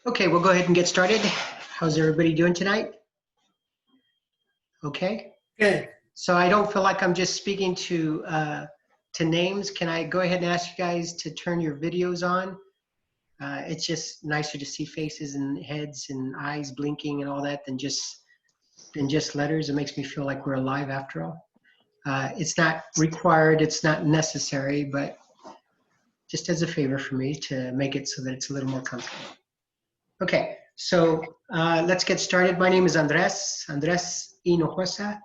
Okay, we'll go ahead and get started. How's everybody doing tonight? Okay. Good. So I don't feel like I'm just speaking to names. Can I go ahead and ask you guys to turn your videos on? It's just nicer to see faces and heads and eyes blinking and all that than just letters. It makes me feel like we're alive after all. It's not required. It's not necessary, but just as a favor for me to make it so that it's a little more comfortable. Okay, so let's get started. My name is Andres Hinojosa,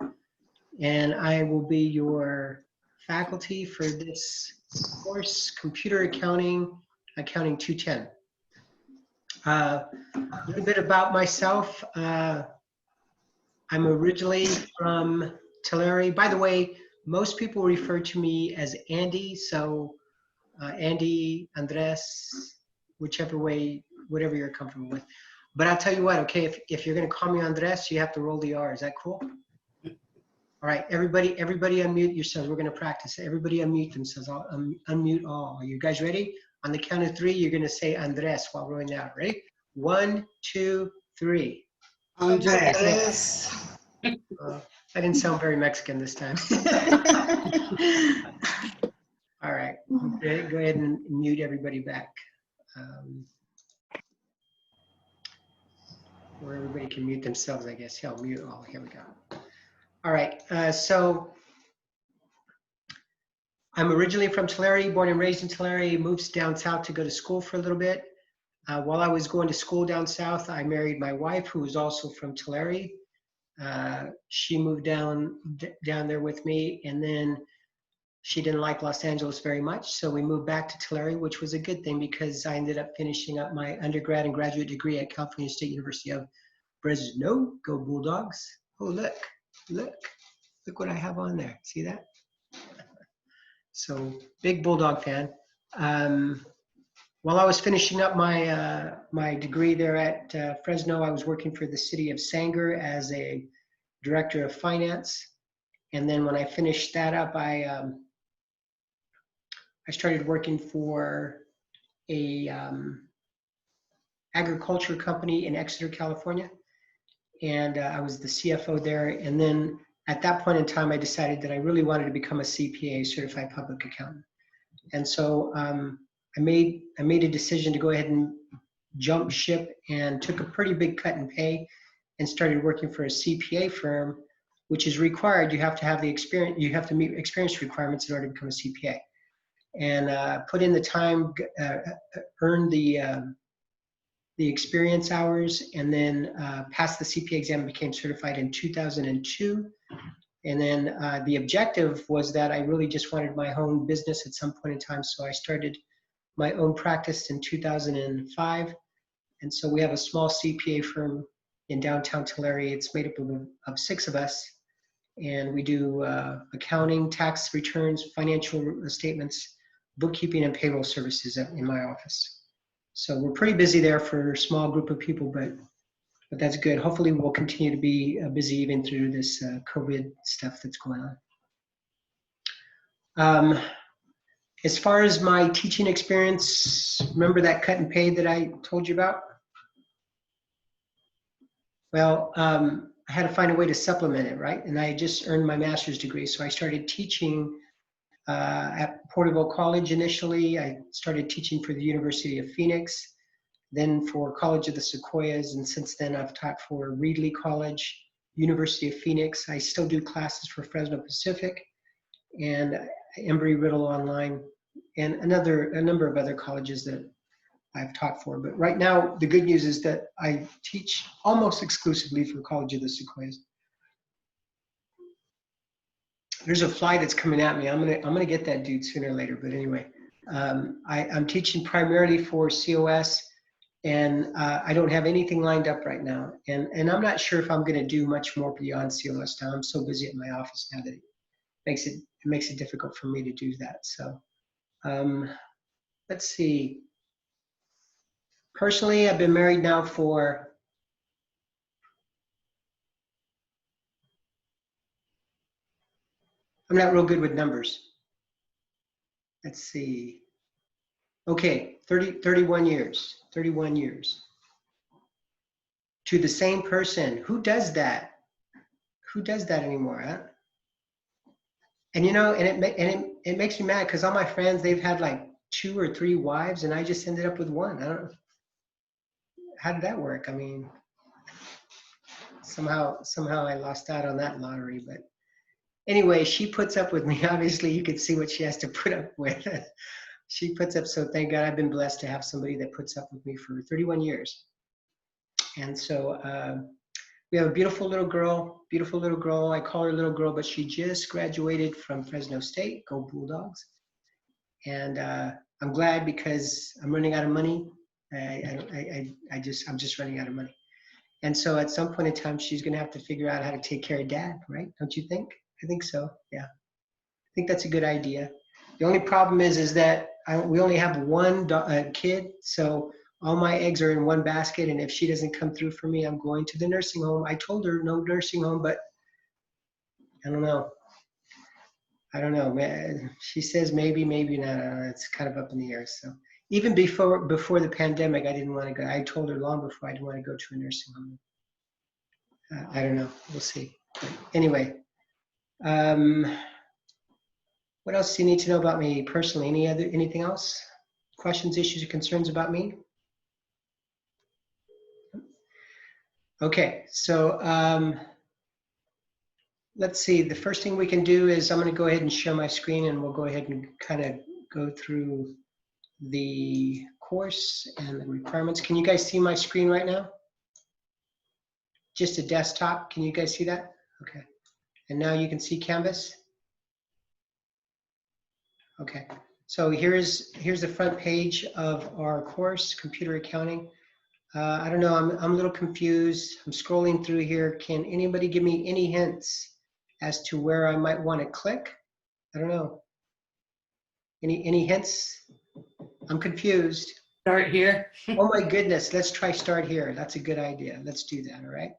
and I will be your faculty for this course, Computer Accounting 210. A little bit about myself. I'm originally from Tulare. By the way, most people refer to me as Andy, so Andy, Andres, whichever way, whatever you're comfortable with. But I'll tell you what, okay, if you're gonna call me Andres, you have to roll the R, is that cool? All right, everybody unmute yourselves. We're gonna practice. Everybody unmute themselves. I'll unmute all. Are you guys ready? On the count of 3, you're gonna say Andres while rolling out. Ready? 1, 2, 3. Andres. I didn't sound very Mexican this time. All right, okay, go ahead and mute everybody back. Where everybody can mute themselves, I guess. Yeah, I'll mute all. Here we go. All right, so I'm originally from Tulare, born and raised in Tulare, moved down south to go to school for a little bit. While I was going to school down south, I married my wife, who was also from Tulare. She moved down there with me, and then she didn't like Los Angeles very much, so we moved back to Tulare, which was a good thing because I ended up finishing up my undergrad and graduate degree at California State University of Fresno. Go Bulldogs. Oh, look what I have on there. See that? So big Bulldog fan. While I was finishing up my my degree there at Fresno, I was working for the city of Sanger as a director of finance. And then when I finished that up, I started working for a agriculture company in Exeter, California. And I was the CFO there. And then at that point in time, I decided that I really wanted to become a CPA, certified public accountant. And so I made a decision to go ahead and jump ship and took a pretty big cut in pay and started working for a CPA firm, which is required. You have to have the experience, you have to meet experience requirements in order to become a CPA. And put in the time, earned the experience hours, and then passed the CPA exam and became certified in 2002. And then the objective was that I really just wanted my own business at some point in time, so I started my own practice in 2005. And so we have a small CPA firm in downtown Tulare. It's made up of 6 of us, and we do accounting, tax returns, financial statements, bookkeeping, and payroll services in my office. So we're pretty busy there for a small group of people, but that's good. Hopefully we'll continue to be busy even through this COVID stuff that's going on. As far as my teaching experience, remember that cut and pay that I told you about? Well, I had to find a way to supplement it, right? And I just earned my master's degree, so I started teaching at Porterville College initially. I started teaching for the University of Phoenix, then for College of the Sequoias, and since then I've taught for Reedley College, University of Phoenix. I still do classes for Fresno Pacific and Embry-Riddle Online, and a number of other colleges that I've taught for. But right now, the good news is that I teach almost exclusively for College of the Sequoias. There's a fly that's coming at me. I'm gonna get that dude sooner or later. But anyway, I'm teaching primarily for COS, and I don't have anything lined up right now. And I'm not sure if I'm gonna do much more beyond COS now. I'm so busy at my office now that it makes it difficult for me to do that. So let's see. Personally, I've been married now for I'm not real good with numbers. Let's see. Okay, 31 years. 31 years. to the same person. Who does that? Who does that anymore, huh? And you know, and it makes me mad because all my friends, they've had like 2 or 3 wives, and I just ended up with one. I don't know. How did that work? I mean, somehow I lost out on that lottery. But anyway, she puts up with me. Obviously, you can see what she has to put up with. She puts up, so thank God I've been blessed to have somebody that puts up with me for 31 years. And so we have a beautiful little girl. I call her little girl, but she just graduated from Fresno State. Go Bulldogs. And I'm glad because I'm running out of money. I'm just running out of money. And so at some point in time, she's going to have to figure out how to take care of dad, right? Don't you think? I think so. Yeah. I think that's a good idea. The only problem is that we only have one kid, so all my eggs are in one basket, and if she doesn't come through for me, I'm going to the nursing home. I told her no nursing home, but I don't know. I don't know. She says maybe, maybe not. It's kind of up in the air. So even before the pandemic, I didn't want to go. I told her long before I didn't want to go to a nursing home. I don't know. We'll see. But anyway, what else do you need to know about me personally? Anything else? Questions, issues, or concerns about me? Okay, so let's see. The first thing we can do is I'm going to go ahead and share my screen, and we'll go ahead and kind of go through the course and the requirements. Can you guys see my screen right now? Just a desktop. Can you guys see that? Okay. And now you can see Canvas? Okay. So here's the front page of our course, Computer Accounting. I don't know, I'm a little confused. I'm scrolling through here. Can anybody give me any hints as to where I might want to click? I don't know. Any hints? I'm confused. Start here. Oh my goodness, let's try start here. That's a good idea. Let's do that, all right?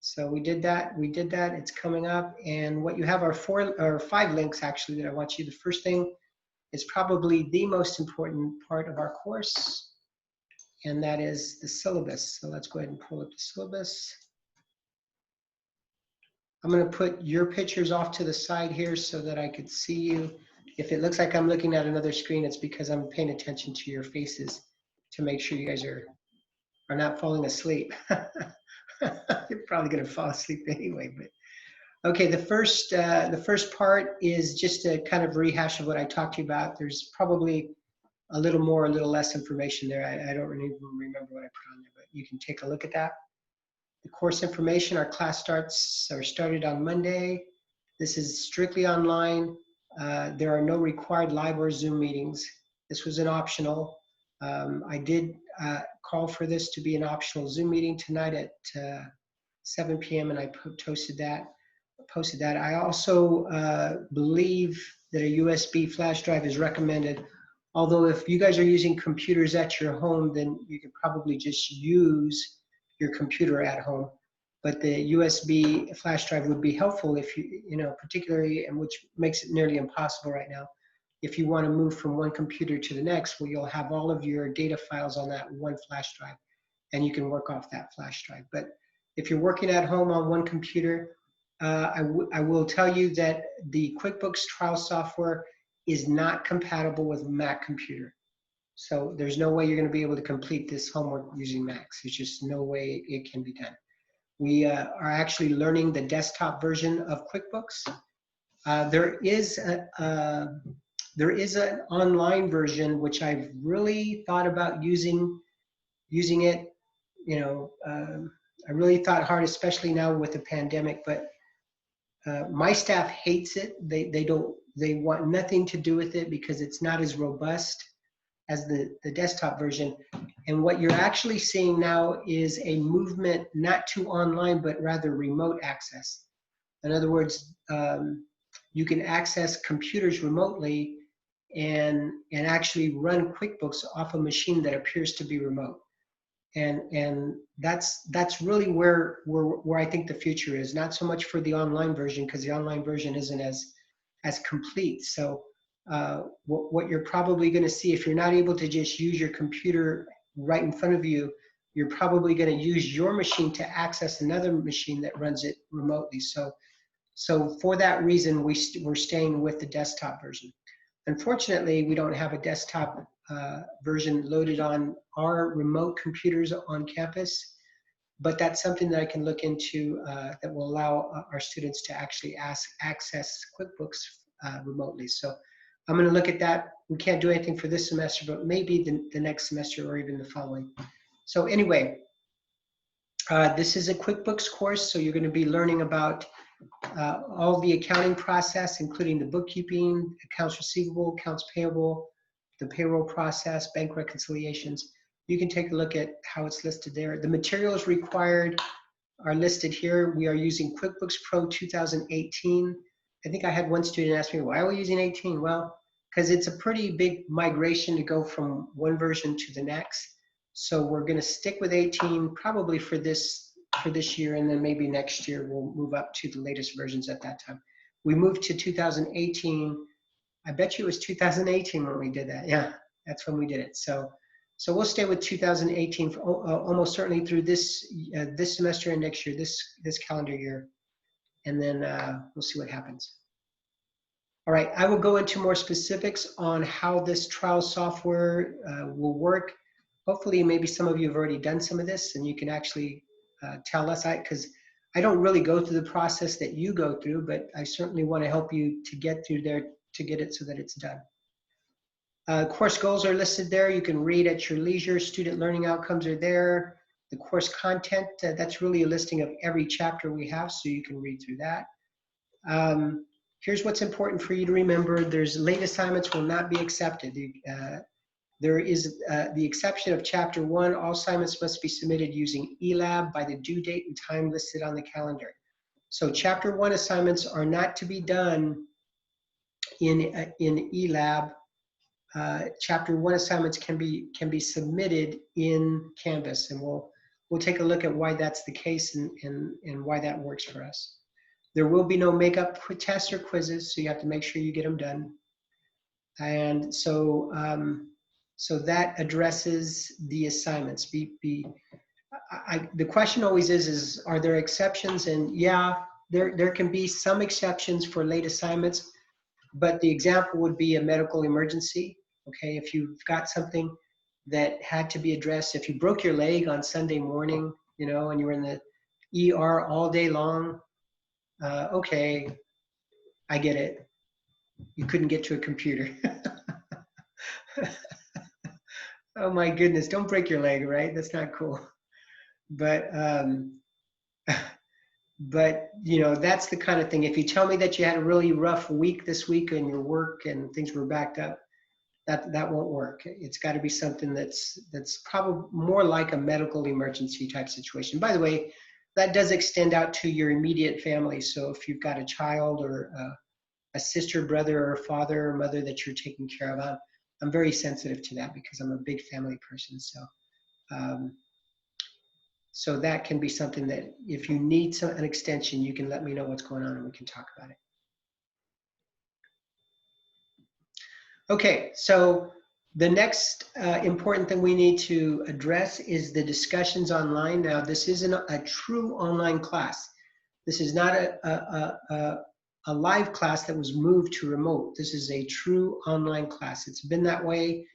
So we did that, it's coming up. And what you have are 4 or 5 links actually that I want you. The first thing is probably the most important part of our course, and that is the syllabus. So let's go ahead and pull up the syllabus. I'm going to put your pictures off to the side here so that I could see you. If it looks like I'm looking at another screen, it's because I'm paying attention to your faces to make sure you guys are not falling asleep. You're probably going to fall asleep anyway. But okay, the first part is just a kind of rehash of what I talked to you about. There's probably a little more, a little less information there. I don't really remember what I put on there, but you can take a look at that. The course information, our class started on Monday. This is strictly online. There are no required live or Zoom meetings. This was an optional. I did call for this to be an optional Zoom meeting tonight at 7 p.m. and I posted that. I also believe that a USB flash drive is recommended. Although if you guys are using computers at your home, then you could probably just use your computer at home. But the USB flash drive would be helpful if you know, particularly, and which makes it nearly impossible right now, if you want to move from one computer to the next, well, you'll have all of your data files on that one flash drive, and you can work off that flash drive. But if you're working at home on one computer, I will tell you that the Quickbooks trial software is not compatible with Mac computer. So there's no way you're going to be able to complete this homework using Macs. There's just no way it can be done. We are actually learning the desktop version of Quickbooks. There is an online version which I've really thought about using it. You know, I really thought hard, especially now with the pandemic. But my staff hates it. They want nothing to do with it because it's not as robust as the desktop version. And what you're actually seeing now is a movement not to online, but rather remote access. In other words, you can access computers remotely and actually run QuickBooks off a machine that appears to be remote. And that's really where I think the future is. Not so much for the online version, because the online version isn't as complete. So what you're probably going to see, if you're not able to just use your computer right in front of you, you're probably going to use your machine to access another machine that runs it remotely. So for that reason, we're staying with the desktop version. Unfortunately, we don't have a desktop version loaded on our remote computers on campus, but that's something that I can look into that will allow our students to actually access QuickBooks remotely. So I'm going to look at that. We can't do anything for this semester, but maybe the next semester or even the following. So anyway, this is a QuickBooks course, so you're going to be learning about all the accounting process, including the bookkeeping, accounts receivable, accounts payable, the payroll process, bank reconciliations. You can take a look at how it's listed there. The materials required are listed here. We are using QuickBooks Pro 2018. I think I had one student ask me, why are we using 18? Well, because it's a pretty big migration to go from one version to the next. So we're going to stick with 18 probably for this year, and then maybe next year we'll move up to the latest versions at that time. We moved to 2018. I bet you it was 2018 when we did that. Yeah, that's when we did it. So we'll stay with 2018 for, almost certainly through this this semester and next year, this calendar year, and then we'll see what happens. All right, I will go into more specifics on how this trial software will work. Hopefully, maybe some of you have already done some of this, and you can actually tell us, because I don't really go through the process that you go through, but I certainly want to help you to get through there to get it so that it's done. Course goals are listed there. You can read at your leisure. Student learning outcomes are there. The course content, that's really a listing of every chapter we have, so you can read through that. Here's what's important for you to remember. There's late assignments will not be accepted. There is the exception of Chapter 1. All assignments must be submitted using eLab by the due date and time listed on the calendar. So Chapter 1 assignments are not to be done in eLab. Chapter 1 assignments can be submitted in Canvas, and we'll take a look at why that's the case and why that works for us. There will be no makeup tests or quizzes, so you have to make sure you get them done. And so so that addresses the assignments. The question always is are there exceptions? And yeah, there can be some exceptions for late assignments, but the example would be a medical emergency. Okay, if you've got something that had to be addressed, if you broke your leg on Sunday morning, you know, and you were in the ER all day long, okay, I get it. You couldn't get to a computer. Oh my goodness, don't break your leg, right? That's not cool. But but you know, that's the kind of thing. If you tell me that you had a really rough week this week in your work and things were backed up, that won't work. It's got to be something that's probably more like a medical emergency type situation. By the way, that does extend out to your immediate family. So if you've got a child or a sister, brother, or father or mother that you're taking care of, I'm very sensitive to that because I'm a big family person. So so that can be something that if you need an extension, you can let me know what's going on and we can talk about it. Okay, so the next important thing we need to address is the discussions online. Now, this isn't a true online class. This is not a live class that was moved to remote. This is a true online class. It's been that way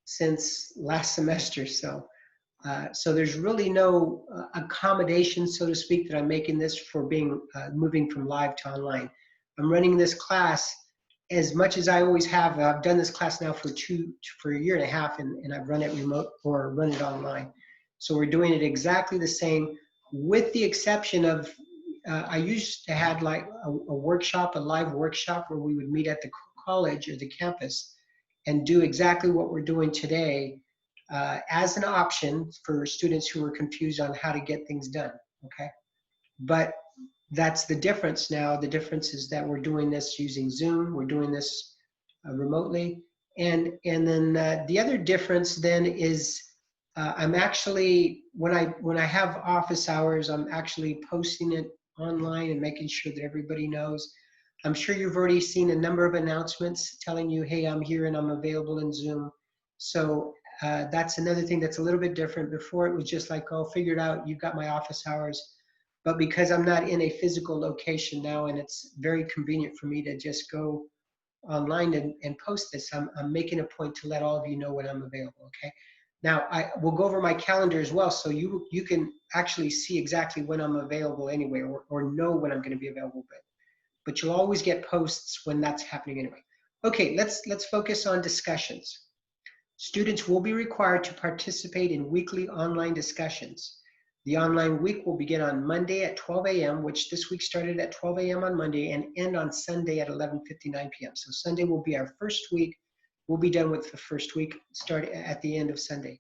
since last semester. So there's really no accommodation, so to speak, that I'm making this for being moving from live to online. I'm running this class as much as I always have. I've done this class now for a year and a half, and I've run it remote or run it online. So we're doing it exactly the same, with the exception of I used to have like a workshop, a live workshop, where we would meet at the college or the campus and do exactly what we're doing today as an option for students who are confused on how to get things done. Okay, but that's the difference now. The difference is that we're doing this using Zoom. We're doing this remotely. And then the other difference then is I'm actually, when I have office hours, I'm actually posting it online and making sure that everybody knows. I'm sure you've already seen a number of announcements telling you, hey, I'm here and I'm available in Zoom. So That's another thing that's a little bit different. Before it was just like, oh, figure it out, you've got my office hours. But because I'm not in a physical location now, and it's very convenient for me to just go online and post this, I'm making a point to let all of you know when I'm available, okay? Now, I will go over my calendar as well, so you can actually see exactly when I'm available anyway, or know when I'm gonna be available, but you'll always get posts when that's happening anyway. Okay, let's focus on discussions. Students will be required to participate in weekly online discussions. The online week will begin on Monday at 12 a.m., which this week started at 12 a.m. on Monday and end on Sunday at 11:59 p.m. So Sunday will be our first week. We'll be done with the first week, start at the end of Sunday.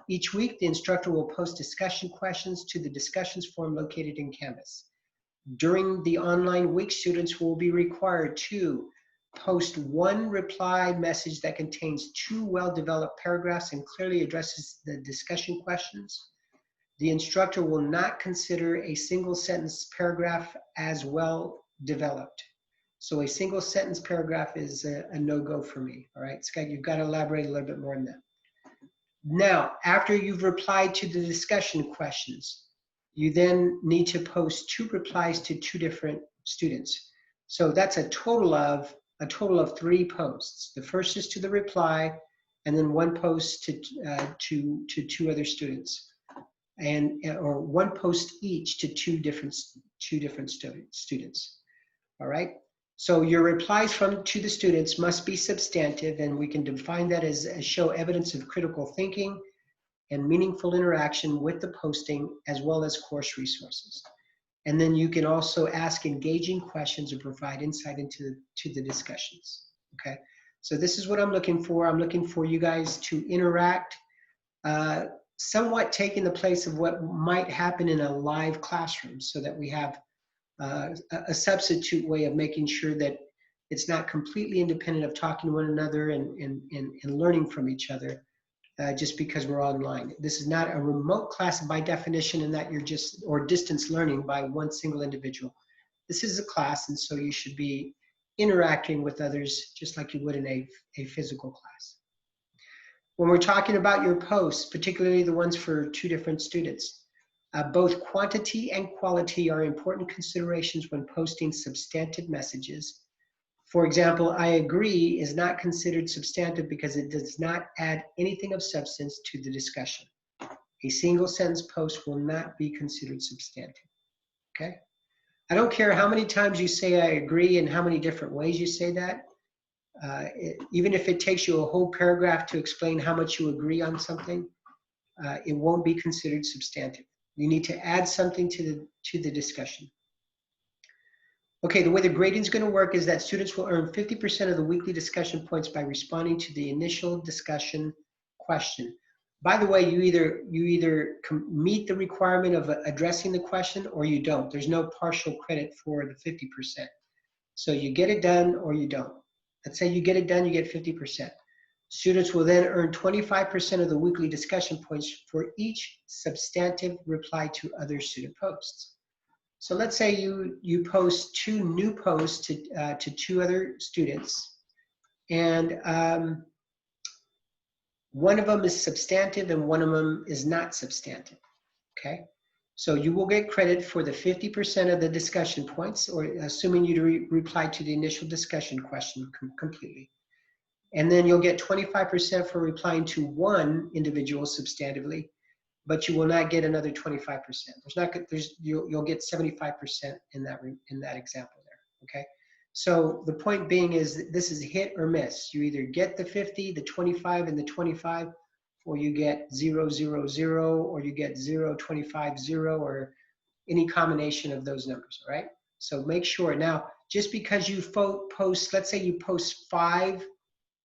Each week, the instructor will post discussion questions to the discussions forum located in Canvas. During the online week, students will be required to post one reply message that contains 2 well-developed paragraphs and clearly addresses the discussion questions. The instructor will not consider a single sentence paragraph as well developed. So a single sentence paragraph is a no-go for me, all right? Scott, you've got to elaborate a little bit more on that. Now, after you've replied to the discussion questions, you then need to post 2 replies to 2 different students. So that's a total of 3 posts. The first is to the reply, and then 1 post to 2 other students, or 1 post each to 2 different students. All right. So your replies to the students must be substantive, and we can define that as show evidence of critical thinking and meaningful interaction with the posting, as well as course resources. And then you can also ask engaging questions or provide insight into the discussions, okay? So this is what I'm looking for. I'm looking for you guys to interact, somewhat taking the place of what might happen in a live classroom, so that we have a substitute way of making sure that it's not completely independent of talking to one another and learning from each other. Just because we're online. This is not a remote class by definition, in that you're or distance learning by one single individual. This is a class, and so you should be interacting with others just like you would in a physical class. When we're talking about your posts, particularly the ones for 2 different students, both quantity and quality are important considerations when posting substantive messages. For example, I agree is not considered substantive because it does not add anything of substance to the discussion. A single sentence post will not be considered substantive, okay? I don't care how many times you say I agree and how many different ways you say that. Even if it takes you a whole paragraph to explain how much you agree on something, it won't be considered substantive. You need to add something to the discussion. Okay, the way the grading is going to work is that students will earn 50% of the weekly discussion points by responding to the initial discussion question. By the way, you either meet the requirement of addressing the question or you don't. There's no partial credit for the 50%. So you get it done or you don't. Let's say you get it done, you get 50%. Students will then earn 25% of the weekly discussion points for each substantive reply to other student posts. So let's say you post 2 new posts to 2 other students, and one of them is substantive and one of them is not substantive, okay? So you will get credit for the 50% of the discussion points, or assuming you reply to the initial discussion question completely. And then you'll get 25% for replying to 1 individual substantively, but you will not get another 25%. You'll get 75% in that example there, okay? So the point being is that this is hit or miss. You either get the 50, the 25, and the 25, or you get 0, 0, 0, or you get 0, 25, 0, or any combination of those numbers, all right? So make sure. Now, just because you post, let's say you post 5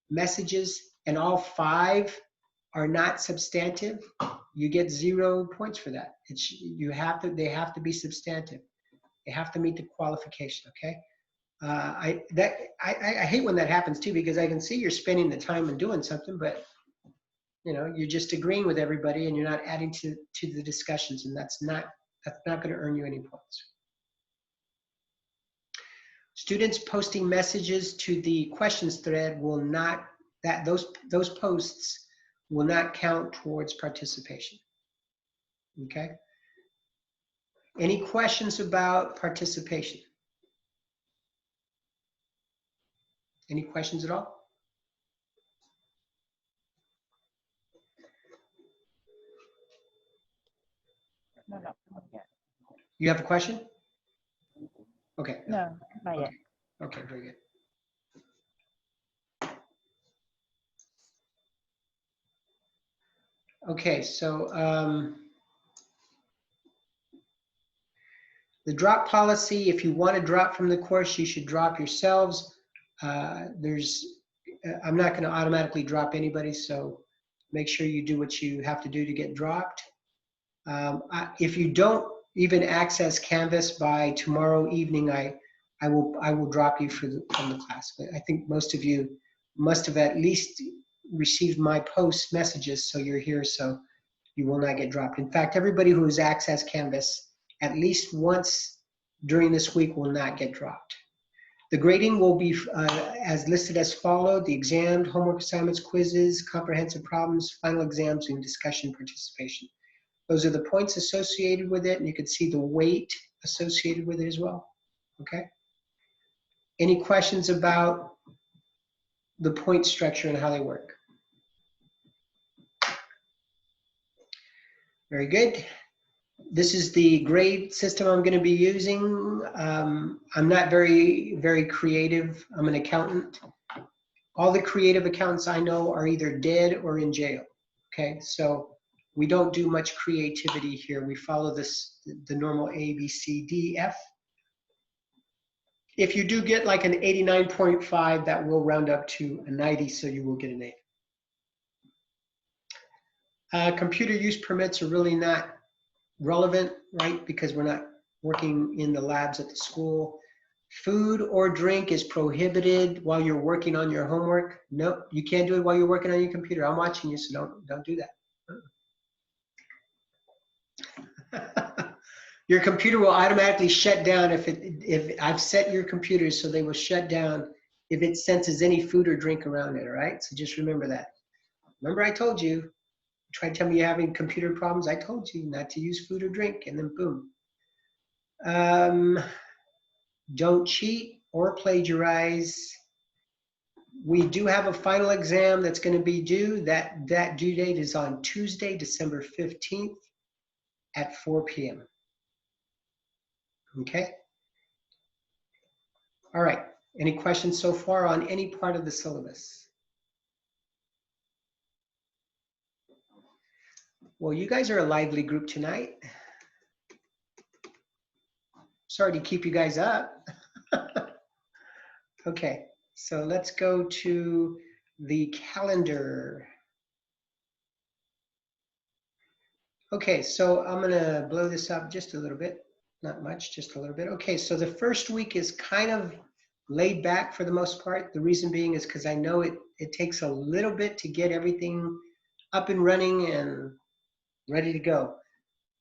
messages and all 5 are not substantive, you get 0 points for that. They have to be substantive. They have to meet the qualification, okay? I hate when that happens too, because I can see you're spending the time and doing something, but you're just agreeing with everybody and you're not adding to the discussions, and that's not going to earn you any points. Students posting messages to the questions thread will not, those posts will not count towards participation. Okay? Any questions about participation? Any questions at all? No, not yet. You have a question? Okay. No, not yet. Okay, very good. Okay, so the drop policy, if you want to drop from the course, you should drop yourselves. I'm not going to automatically drop anybody, so make sure you do what you have to do to get dropped. If you don't even access Canvas by tomorrow evening, I will drop you from the class. But I think most of you must have at least received my post messages, so you're here, so you will not get dropped. In fact, everybody who has accessed Canvas at least once during this week will not get dropped. The grading will be as listed as followed: the exam, homework assignments, quizzes, comprehensive problems, final exams, and discussion participation. Those are the points associated with it, and you can see the weight associated with it as well. Okay? Any questions about the point structure and how they work? Very good. This is the grade system I'm going to be using. I'm not very creative. I'm an accountant. All the creative accountants I know are either dead or in jail. Okay, so we don't do much creativity here. We follow the normal A, B, C, D, F. If you do get like an 89.5, that will round up to a 90, so you will get an A. Computer use permits are really not relevant, right? Because we're not working in the labs at the school. Food or drink is prohibited while you're working on your homework. No, you can't do it while you're working on your computer. I'm watching you, so don't do that. Your computer will automatically shut down if I've set your computer so they will shut down if it senses any food or drink around it, all right? So just remember that. Remember I told you, you try to tell me you're having computer problems, I told you not to use food or drink, and then boom. Don't cheat or plagiarize. We do have a final exam that's going to be due. That due date is on Tuesday, December 15th at 4 p.m. Okay? All right. Any questions so far on any part of the syllabus? Well, you guys are a lively group tonight. Sorry to keep you guys up. Okay, so let's go to the calendar. Okay, so I'm gonna blow this up just a little bit. Not much, just a little bit. Okay, so the first week is kind of laid back for the most part. The reason being is because I know it takes a little bit to get everything up and running and ready to go.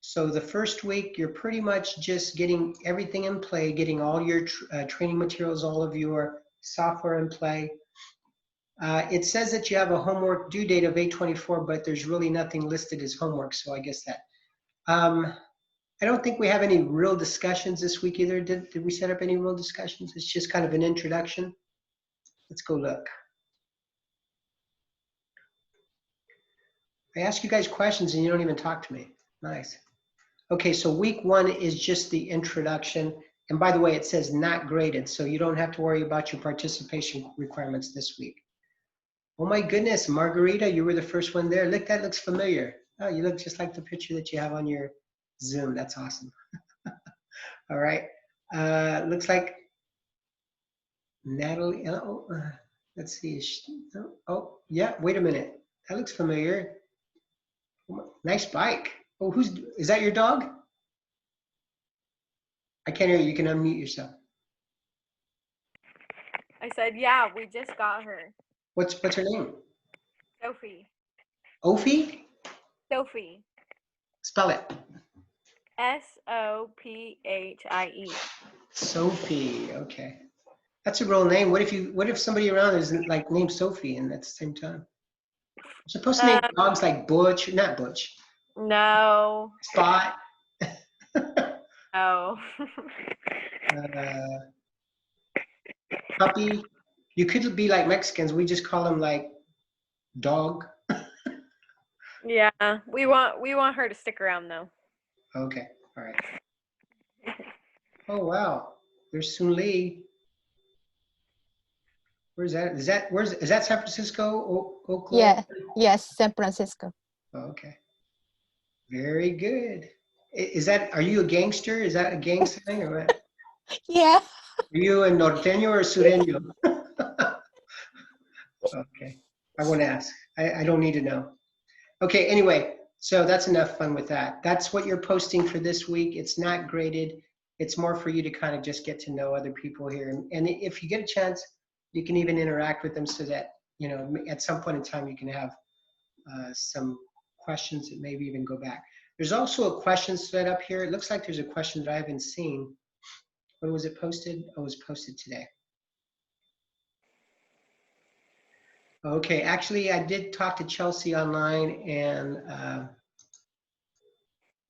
So the first week, you're pretty much just getting everything in play, getting all your training materials, all of your software in play. It says that you have a homework due date of 8/24, but there's really nothing listed as homework, so I guess that. I don't think we have any real discussions this week either. Did we set up any real discussions? It's just kind of an introduction. Let's go look. I ask you guys questions and you don't even talk to me. Nice. Okay, so week one is just the introduction. And by the way, it says not graded, so you don't have to worry about your participation requirements this week. Oh my goodness, Margarita, you were the first one there. Look, that looks familiar. Oh, you look just like the picture that you have on your Zoom. That's awesome. All right. Looks like Natalie. Let's see. Oh, yeah. Wait a minute. That looks familiar. Nice bike. Oh, is that your dog? I can't hear you. You can unmute yourself. I said, yeah, we just got her. What's her name? Sophie. Ophie? Sophie. Spell it. Sophie. Sophie. Okay. That's a real name. What if somebody around isn't like named Sophie and at the same time? supposed to name dogs like Butch, not Butch, No. Spot. No. Puppy. You could be like Mexicans. We just call them like dog. Yeah, we want her to stick around though. Okay, all right. Oh wow, there's Sun Lee. Where's that? Is that San Francisco, Oakland? Yeah, yes, San Francisco. Okay, very good. Are you a gangster? Is that a gang sign or what? Yeah. Are you a norteño or sureño? Okay, I won't ask. I don't need to know. Okay, anyway, so that's enough fun with that. That's what you're posting for this week. It's not graded. It's more for you to kind of just get to know other people here. And if you get a chance, you can even interact with them so that, you know, at some point in time, you can have some questions that maybe even go back. There's also a question set up here. It looks like there's a question that I haven't seen. When was it posted? Oh, it was posted today. Okay, actually, I did talk to Chelsea online and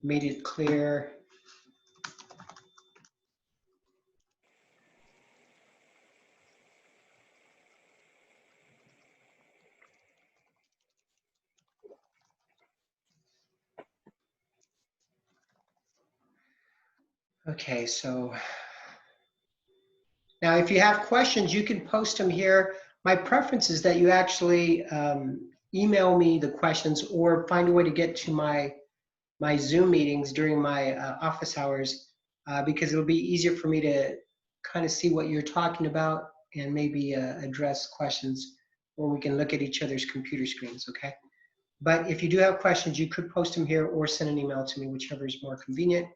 made it clear. Okay, so now if you have questions, you can post them here. My preference is that you actually email me the questions or find a way to get to my Zoom meetings during my office hours because it'll be easier for me to kind of see what you're talking about and maybe address questions or we can look at each other's computer screens, okay? But if you do have questions, you could post them here or send an email to me, whichever is more convenient.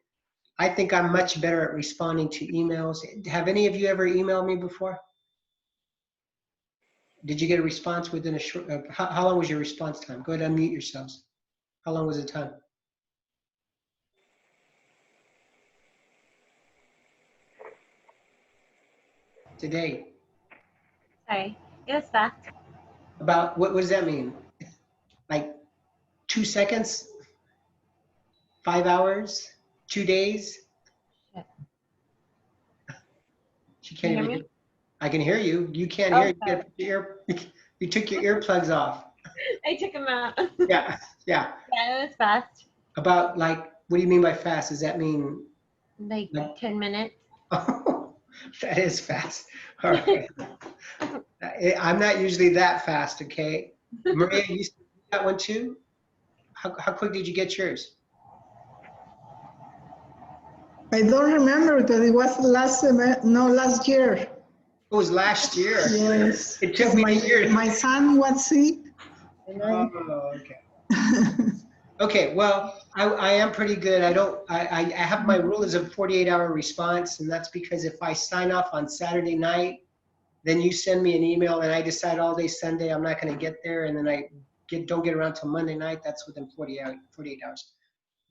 I think I'm much better at responding to emails. Have any of you ever emailed me before? Did you get a response within a short, how long was your response time? Go ahead and unmute yourselves. How long was the time? Today. Sorry, it was fast. About, what does that mean? Like 2 seconds? 5 hours? 2 days? Shit. She Can can't you even hear hear. I can hear you. You can't Oh, hear. You, gotta put your you took your earplugs off. I took them out. Yeah, yeah. Yeah, it was fast. About like, what do you mean by fast? Does that mean? Like Like- 10 minutes. Oh, that is fast. All right. I'm not usually that fast, okay? Maria, you got one too? How quick did you get yours? I don't remember because it was last year. It was last year. Yes. It took me a year. My son was sick. And Oh, okay. Okay, well, I am pretty good. I have my rule is a 48-hour response, and that's because if I sign off on Saturday night, then you send me an email and I decide all day Sunday I'm not going to get there, and then I don't get around till Monday night, that's within 48 hours.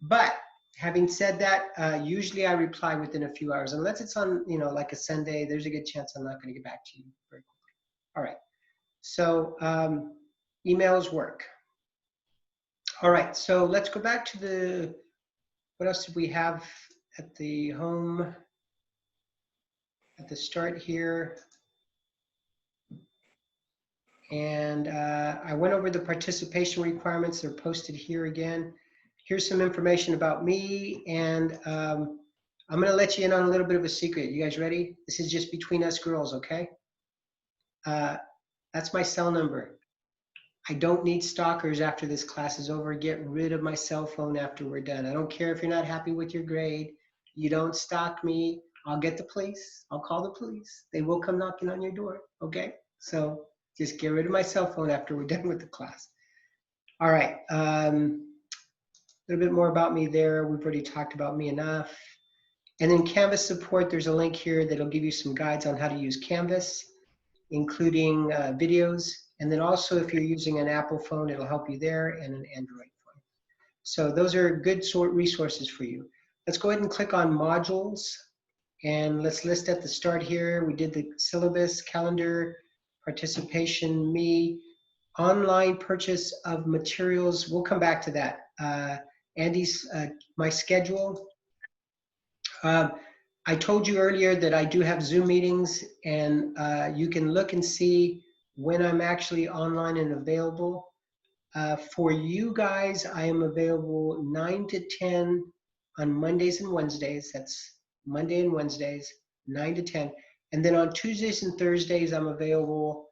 But having said that, usually I reply within a few hours, unless it's on, you know, like a Sunday, there's a good chance I'm not going to get back to you very quickly. All right, so emails work. All right, so let's go back to what else did we have at the home, at the start here? And I went over the participation requirements. They're posted here again. Here's some information about me, and I'm gonna let you in on a little bit of a secret. You guys ready? This is just between us girls, okay? That's my cell number. I don't need stalkers after this class is over. Get rid of my cell phone after we're done. I don't care if you're not happy with your grade. You don't stalk me. I'll get the police. I'll call the police. They will come knocking on your door, okay? So just get rid of my cell phone after we're done with the class. All right, a little bit more about me there. We've already talked about me enough. And then Canvas support, there's a link here that'll give you some guides on how to use Canvas, including videos. And then also if you're using an Apple phone, it'll help you there, and an Android phone. So those are good resources for you. Let's go ahead and click on modules. And let's list at the start here. We did the syllabus, calendar, participation, me. online purchase of materials, we'll come back to that. Andy's, my schedule. I told you earlier that I do have Zoom meetings, and you can look and see when I'm actually online and available. For you guys, I am available 9 to 10 on Mondays and Wednesdays. That's Monday and Wednesdays, 9 to 10. And then on Tuesdays and Thursdays, I'm available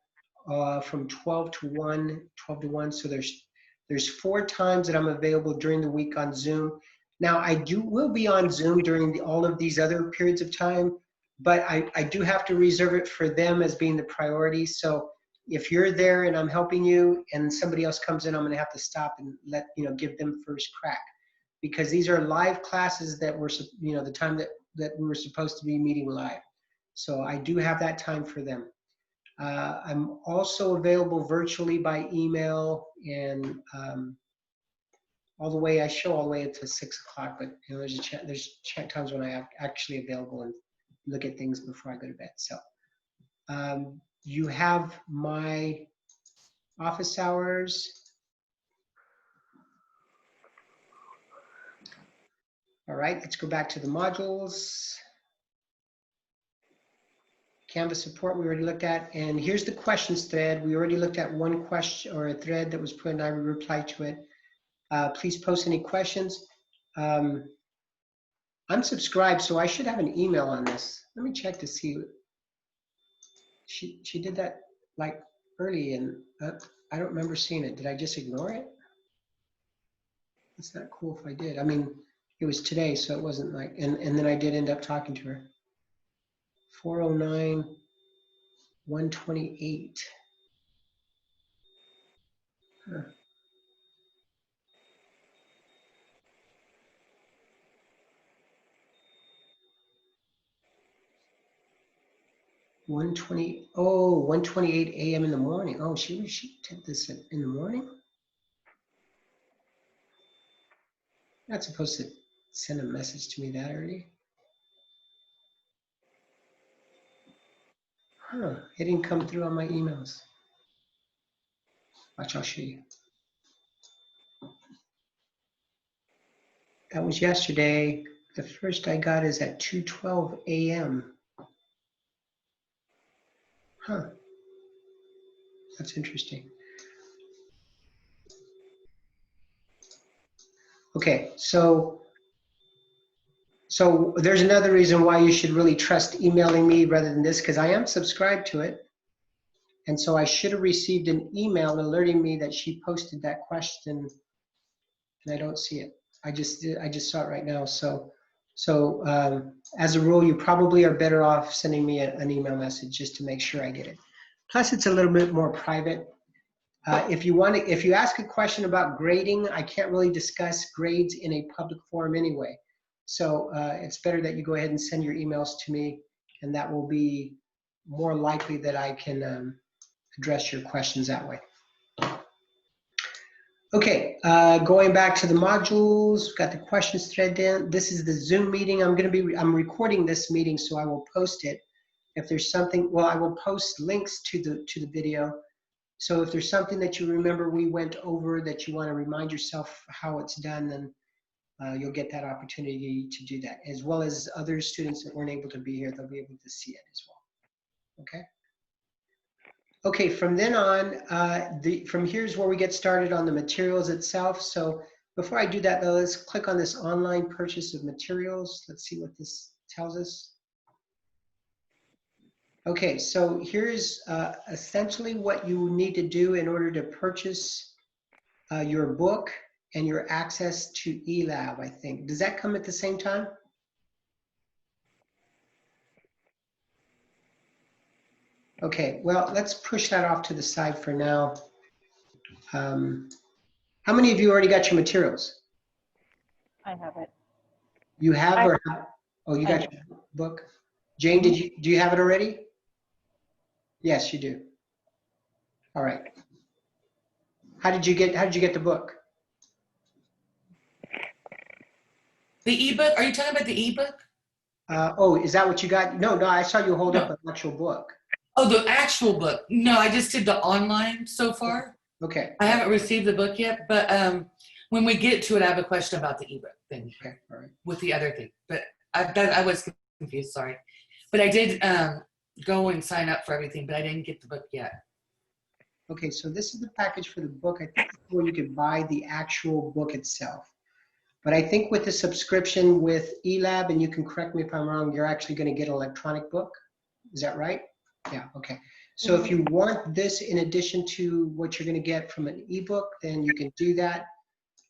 from 12 to 1. So there's 4 times that I'm available during the week on Zoom. Now, will be on Zoom during all of these other periods of time, but I do have to reserve it for them as being the priority. So if you're there and I'm helping you and somebody else comes in, I'm going to have to stop and give them first crack, because these are live classes that were, the time that we were supposed to be meeting live. So I do have that time for them. I'm also available virtually by email, and all the way until 6 o'clock, but there's times when I am actually available and look at things before I go to bed. So you have my office hours. All right, let's go back to the modules. Canvas support we already looked at, and here's the questions thread. We already looked at one question or a thread that was put, and I replied to it. Please post any questions. I'm subscribed, so I should have an email on this. Let me check to see. She did that like early, and I don't remember seeing it. Did I just ignore it? It's not cool if I did. I mean, it was today, so it wasn't like, and then I did end up talking to her. 409, 128. Huh. Oh, 1:28 a.m. in the morning. Oh, she did this in the morning? Not supposed to send a message to me that early. Huh, it didn't come through on my emails. Watch, I'll show you. That was yesterday. The first I got is at 2:12 a.m. Huh, that's interesting. Okay, so there's another reason why you should really trust emailing me rather than this, because I am subscribed to it. And so I should have received an email alerting me that she posted that question, and I don't see it. I just saw it right now. So as a rule, you probably are better off sending me an email message just to make sure I get it. Plus, it's a little bit more private. If you ask a question about grading, I can't really discuss grades in a public forum anyway. So it's better that you go ahead and send your emails to me, and that will be more likely that I can address your questions that way. Okay, going back to the modules, we've got the questions thread in. This is the Zoom meeting. I'm recording this meeting, so I will post it. If there's something, well, I will post links to the video. So if there's something that you remember we went over that you want to remind yourself how it's done, then you'll get that opportunity to do that. As well as other students that weren't able to be here, they'll be able to see it as well. Okay. Okay, from then on, from here's where we get started on the materials itself. So before I do that though, let's click on this online purchase of materials. Let's see what this tells us. Okay, so here's essentially what you need to do in order to purchase your book and your access to eLab, I think. Does that come at the same time? Okay, well, let's push that off to the side for now. How many of you already got your materials? I have it. You have, or oh, you got your book? Jane, do you have it already? Yes, you do. All right. How did you get the book? The ebook? Are you talking about the ebook? Oh, is that what you got? No, I saw you hold up an actual book. Oh, the actual book. No, I just did the online so far. Okay. I haven't received the book yet, but when we get to it, I have a question about the ebook thing Okay. All right. with the other thing. But I was confused, sorry. But I did go and sign up for everything, but I didn't get the book yet. Okay, so this is the package for the book. I think this is where you could buy the actual book itself. But I think with the subscription with eLab, and you can correct me if I'm wrong, you're actually going to get an electronic book. Is that right? Yeah, okay. So if you want this in addition to what you're going to get from an ebook, then you can do that.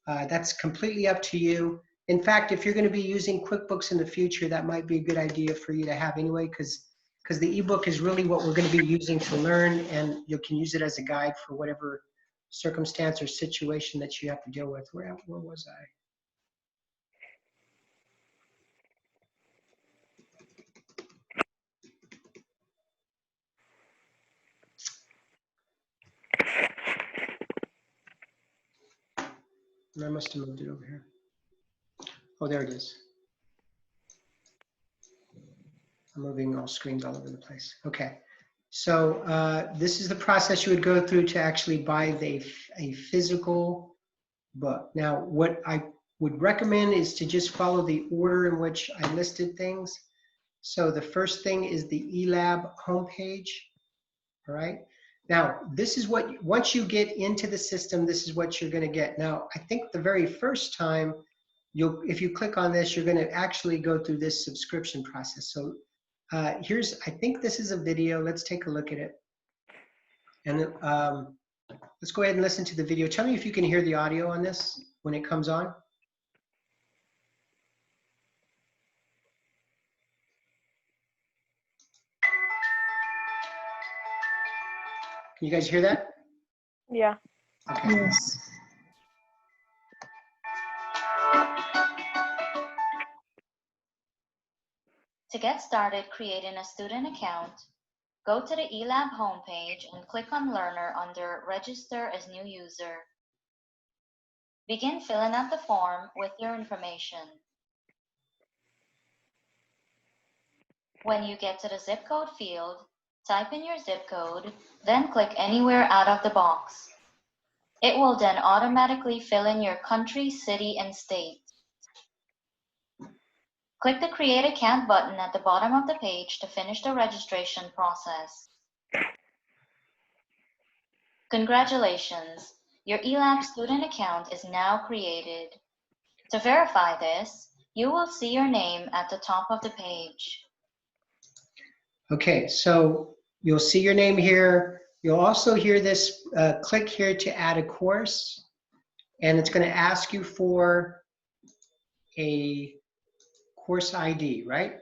That's completely up to you. In fact, if you're going to be using QuickBooks in the future, that might be a good idea for you to have anyway, because the ebook is really what we're going to be using to learn, and you can use it as a guide for whatever circumstance or situation that you have to deal with. Where was I? I must have moved it over here. Oh, there it is. I'm moving all screens all over the place. Okay. So this is the process you would go through to actually buy a physical book. Now, what I would recommend is to just follow the order in which I listed things. So the first thing is the eLab homepage. All right. Now, this is what, once you get into the system, this is what you're going to get. Now, I think the very first time, if you click on this, you're going to actually go through this subscription process. So I think this is a video. Let's take a look at it. And let's go ahead and listen to the video. Tell me if you can hear the audio on this when it comes on. Can you guys hear that? Yeah. Okay. Yes. To get started creating a student account, go to the eLab homepage and click on Learner under Register as New User. Begin filling out the form with your information. When you get to the zip code field, type in your zip code, then click anywhere out of the box. It will then automatically fill in your country, city, and state. Click the Create Account button at the bottom of the page to finish the registration process. Congratulations! Your eLab student account is now created. To verify this, you will see your name at the top of the page. Okay, so you'll see your name here. You'll also hear this, click here to add a course, and it's going to ask you for a course ID, right?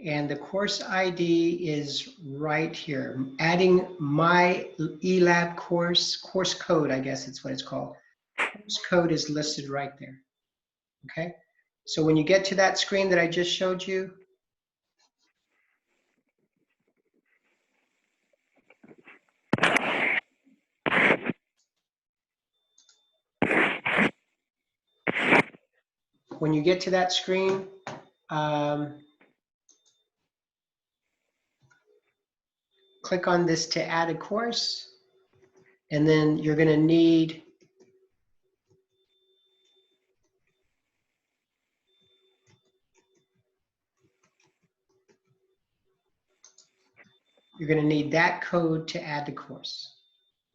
And the course ID is right here. Adding my eLab course code, I guess it's what it's called. Course code is listed right there, okay? So when you get to that screen that I just showed you, when you get to that screen, click on this to add a course, and then you're going to need that code to add the course.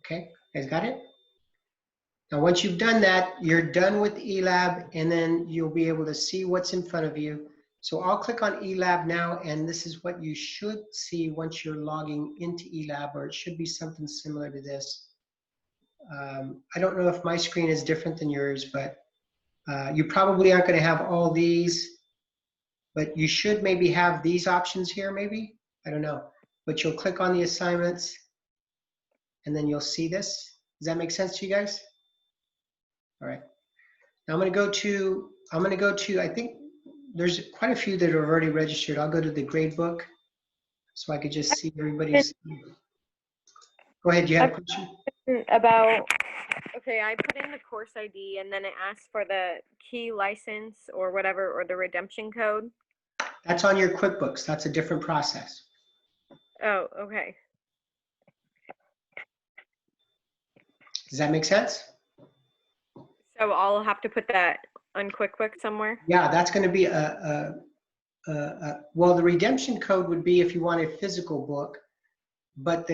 Okay, you guys got it? Now, once you've done that, you're done with eLab, and then you'll be able to see what's in front of you. So I'll click on eLab now, and this is what you should see once you're logging into eLab, or it should be something similar to this. I don't know if my screen is different than yours, but you probably aren't going to have all these, but you should maybe have these options here, maybe? I don't know. But you'll click on the assignments, and then you'll see this. Does that make sense to you guys? All right. Now I'm going to go to, I think there's quite a few that are already registered. I'll go to the grade book so I could just see everybody's. Go ahead, do you have a question? About, okay, I put in the course ID and then it asks for the key license or whatever, or the redemption code. That's on your QuickBooks. That's a different process. Oh, okay. Does that make sense? So I'll have to put that on QuickBooks somewhere. Yeah, that's going to be well, the redemption code would be if you want a physical book, but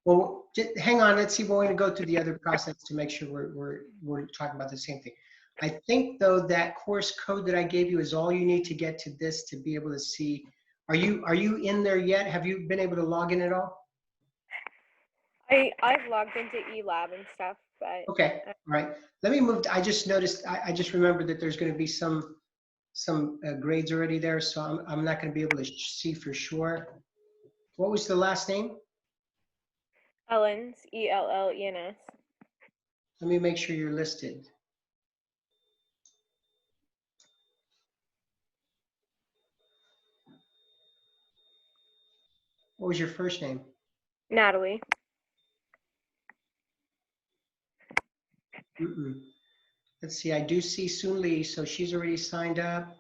well, just hang on. Let's see. We're going to go through the other process to make sure we're talking about the same thing. I think though that course code that I gave you is all you need to get to this to be able to see. Are you in there yet? Have you been able to log in at all? I've logged into eLab and stuff, but Okay, all right. Let me move. I just noticed. I just remembered that there's going to be some grades already there, so I'm not going to be able to see for sure. What was the last name? Ellens, ELLENS. Let me make sure you're listed. What was your first name? Natalie. Let's see. I do see Soon Lee, so she's already signed up.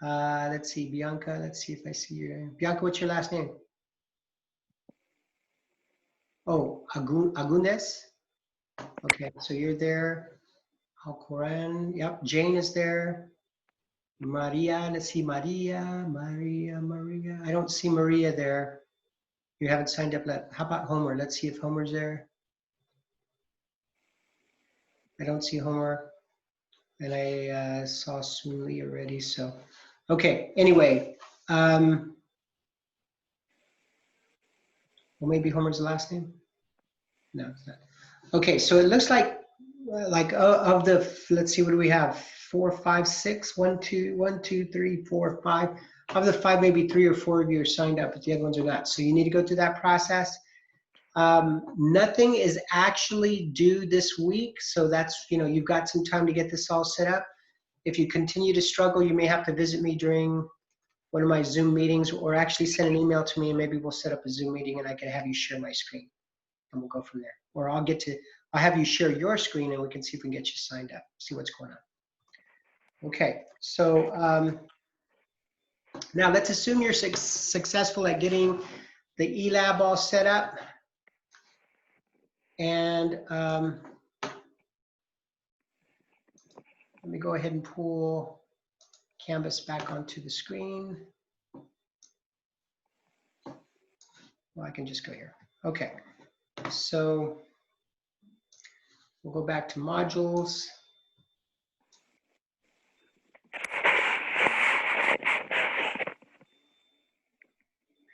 Let's see, Bianca. Let's see if I see your name. Bianca, what's your last name? Oh, Agunes. Okay, so you're there. Alcoran. Yep. Jane is there. Maria. Let's see, Maria. I don't see Maria there. You haven't signed up yet. How about Homer? Let's see if Homer's there. I don't see Homer. And I saw Soon Lee already. So, okay. Anyway. Well, maybe Homer's the last name. No, it's not. Okay, so it looks like of the, let's see, what do we have? 4, 5, 6, 1, 2, 3, 4, 5. Of the 5, maybe 3 or 4 of you are signed up, but the other ones are not. So you need to go through that process. Nothing is actually due this week, so that's, you've got some time to get this all set up. If you continue to struggle, you may have to visit me during one of my Zoom meetings, or actually send an email to me, and maybe we'll set up a Zoom meeting and I can have you share my screen, and we'll go from there. Or I'll have you share your screen and we can see if we can get you signed up, see what's going on. Okay, so now let's assume you're successful at getting the eLab all set up. And let me go ahead and pull Canvas back onto the screen. Well, I can just go here. Okay, so we'll go back to modules.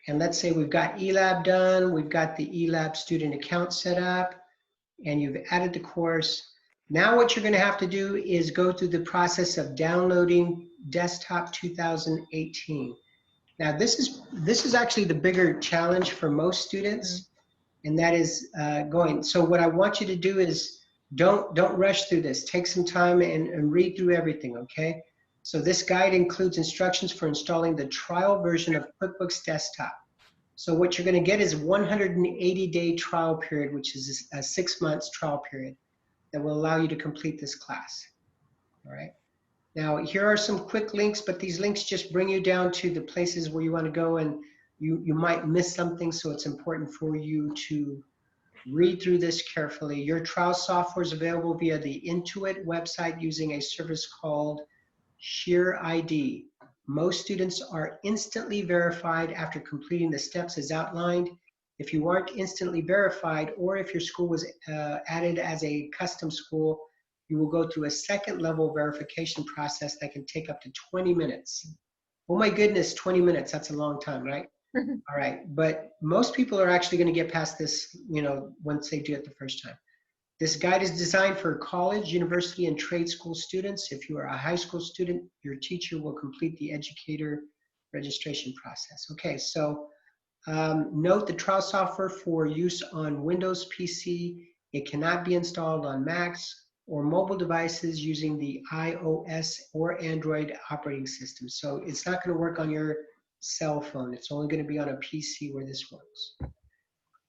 And let's say we've got eLab done, we've got the eLab student account set up, and you've added the course. Now what you're going to have to do is go through the process of downloading Desktop 2018. Now this is actually the bigger challenge for most students, and that is going. So what I want you to do is don't rush through this. Take some time and read through everything, okay? So this guide includes instructions for installing the trial version of QuickBooks Desktop. So what you're going to get is a 180-day trial period, which is a 6 months trial period that will allow you to complete this class. All right. Now here are some quick links, but these links just bring you down to the places where you want to go, and you might miss something, so it's important for you to read through this carefully. Your trial software is available via the Intuit website using a service called Sheer ID. Most students are instantly verified after completing the steps as outlined. If you aren't instantly verified, or if your school was added as a custom school, you will go through a second level verification process that can take up to 20 minutes. Oh my goodness, 20 minutes, that's a long time, right? All right, but most people are actually going to get past this, once they do it the first time. This guide is designed for college, university, and trade school students. If you are a high school student, your teacher will complete the educator registration process. Okay, so note the trial software for use on Windows PC. It cannot be installed on Macs or mobile devices using the iOS or Android operating system. So it's not going to work on your cell phone. It's only going to be on a PC where this works.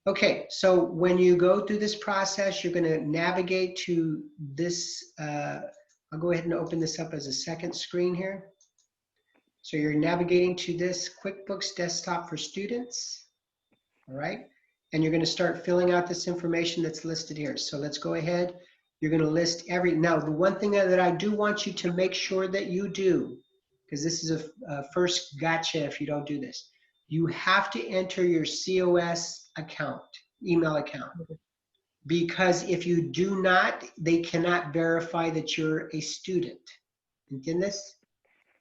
Okay, so when you go through this process, you're going to navigate to this. I'll go ahead and open this up as a second screen here. So you're navigating to this QuickBooks Desktop for Students. All right, and you're going to start filling out this information that's listed here. So let's go ahead. You're going to list every, now the one thing that I do want you to make sure that you do, because this is a first gotcha if you don't do this, you have to enter your COS account, email account. Because if you do not, they cannot verify that you're a student. Entiende this?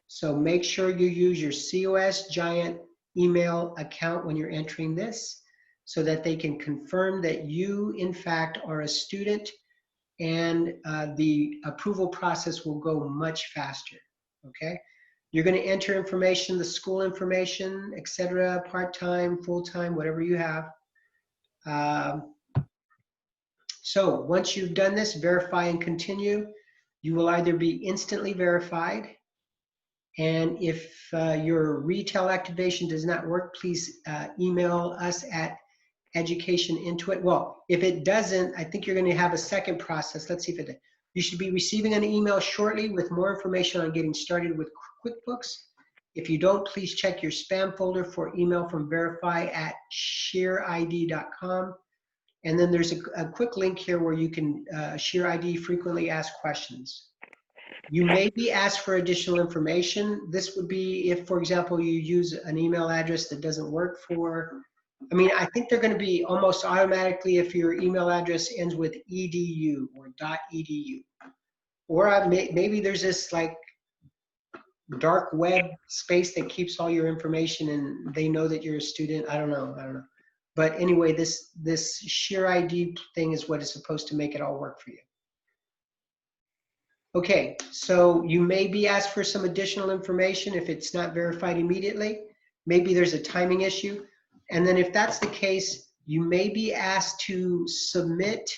So make sure you use your COS Giant email account when you're entering this, so that they can confirm that you, in fact, are a student, and the approval process will go much faster, okay? You're going to enter information, the school information, etc., part-time, full-time, whatever you have. So once you've done this, verify and continue. You will either be instantly verified, and if your retail activation does not work, please email us at educationintuit. Well, if it doesn't, I think you're going to have a second process. Let's see if it. You should be receiving an email shortly with more information on getting started with QuickBooks. If you don't, please check your spam folder for email from verify@shareid.com. And then there's a quick link here where you can share ID frequently asked questions. You may be asked for additional information. This would be if, for example, you use an email address that doesn't work for, I mean, I think they're going to be almost automatically if your email address ends with .edu or .edu. Or maybe there's this like dark web space that keeps all your information and they know that you're a student. I don't know. But anyway, this share ID thing is what is supposed to make it all work for you. Okay, so you may be asked for some additional information if it's not verified immediately. Maybe there's a timing issue. And then if that's the case, you may be asked to submit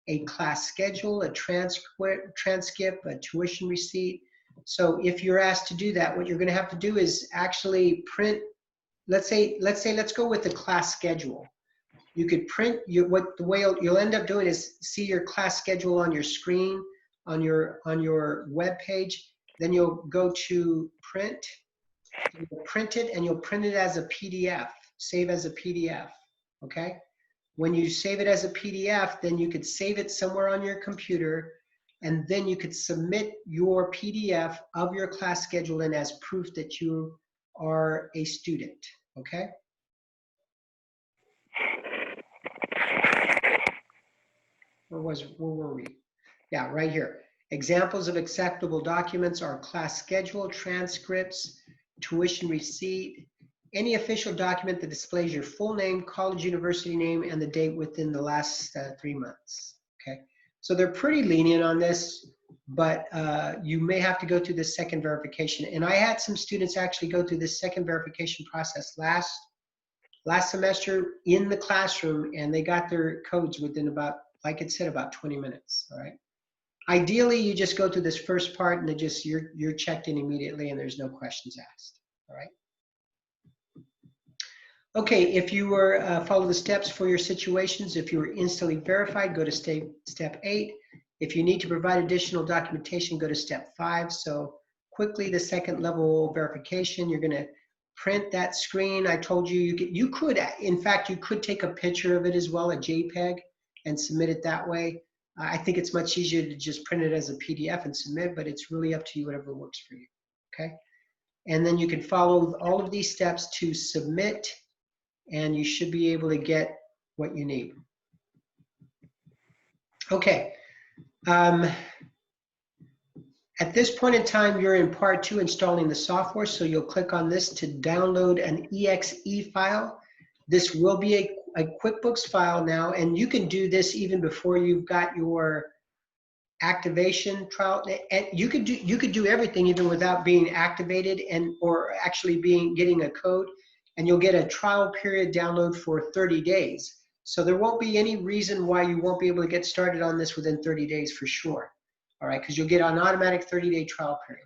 a class schedule, a transcript, a tuition receipt. So if you're asked to do that, what you're going to have to do is actually print, let's go with the class schedule. You could print the way you'll end up doing is see your class schedule on your screen, on your web page. Then you'll go to print, you'll print it, and you'll print it as a PDF, save as a PDF, okay? When you save it as a PDF, then you could save it somewhere on your computer, and then you could submit your PDF of your class schedule in as proof that you are a student, okay? Where were we? Yeah, right here. Examples of acceptable documents are class schedule, transcripts, tuition receipt, any official document that displays your full name, college, university name, and the date within the last 3 months, okay? So they're pretty lenient on this, but you may have to go through this second verification. And I had some students actually go through this second verification process last semester in the classroom, and they got their codes within about, like it said, about 20 minutes, all right? Ideally, you just go through this first part and you're checked in immediately and there's no questions asked, all right? Okay, if you were follow the steps for your situations, if you were instantly verified, go to step 8. If you need to provide additional documentation, go to step 5. So quickly, the second level verification, you're gonna print that screen. I told you, you could, in fact, you could take a picture of it as well, a JPEG, and submit it that way. I think it's much easier to just print it as a PDF and submit, but it's really up to you, whatever works for you, okay? And then you can follow all of these steps to submit, and you should be able to get what you need. Okay. At this point in time, you're in part 2 installing the software, so you'll click on this to download an EXE file. This will be a QuickBooks file now, and you can do this even before you've got your activation trial. And you could do everything even without being activated or actually getting a code, and you'll get a trial period download for 30 days. So there won't be any reason why you won't be able to get started on this within 30 days for sure. All right, because you'll get an automatic 30-day trial period.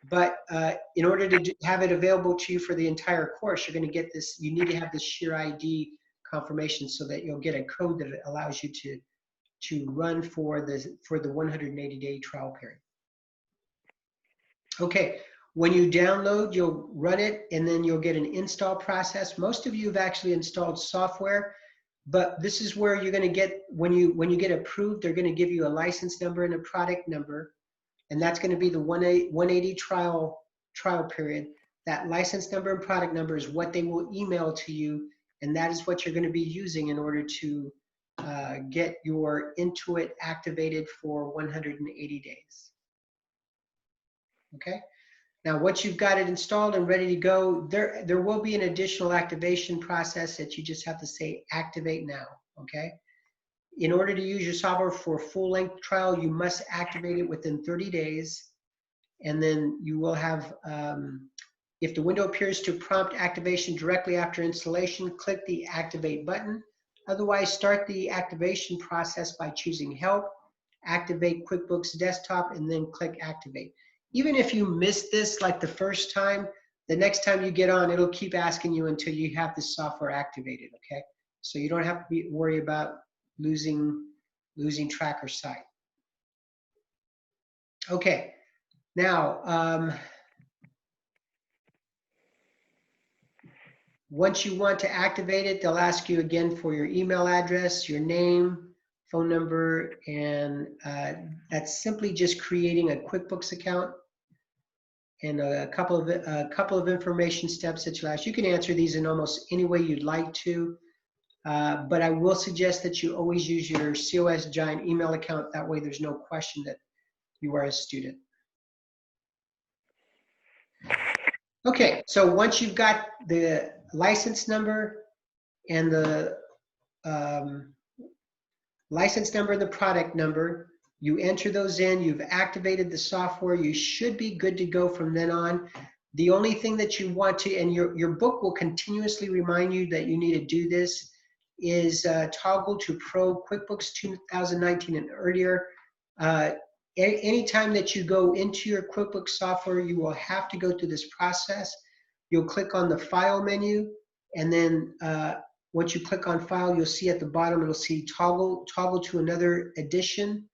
But in order to have it available to you for the entire course, you're going to get this. You need to have this share ID confirmation so that you'll get a code that allows you to run for the 180-day trial period. Okay, when you download, you'll run it, and then you'll get an install process. Most of you have actually installed software. But this is where you're going to get, when you get approved, they're going to give you a license number and a product number, and that's going to be the 180 trial period. That license number and product number is what they will email to you, and that is what you're going to be using in order to get your Intuit activated for 180 days. Okay? Now, once you've got it installed and ready to go, there will be an additional activation process that you just have to say activate now, okay? In order to use your software for a full-length trial, you must activate it within 30 days, and then you will have, if the window appears to prompt activation directly after installation, click the activate button. Otherwise, start the activation process by choosing help, activate QuickBooks Desktop, and then click activate. Even if you miss this like the first time, the next time you get on, it'll keep asking you until you have the software activated, okay? So you don't have to worry about losing track or sight. Okay, now, once you want to activate it, they'll ask you again for your email address, your name, phone number, and that's simply just creating a QuickBooks account, and a couple of information steps that you'll ask. You can answer these in almost any way you'd like to, but I will suggest that you always use your COS Giant email account. That way there's no question that you are a student. Okay, so once you've got the license number and the license number and the product number, you enter those in, you've activated the software, you should be good to go from then on. The only thing that you want to, and your book will continuously remind you that you need to do this, is toggle to Pro QuickBooks 2019 and earlier. Anytime that you go into your QuickBooks software, you will have to go through this process. You'll click on the File menu, and then once you click on File, you'll see at the bottom, it'll see toggle to another edition.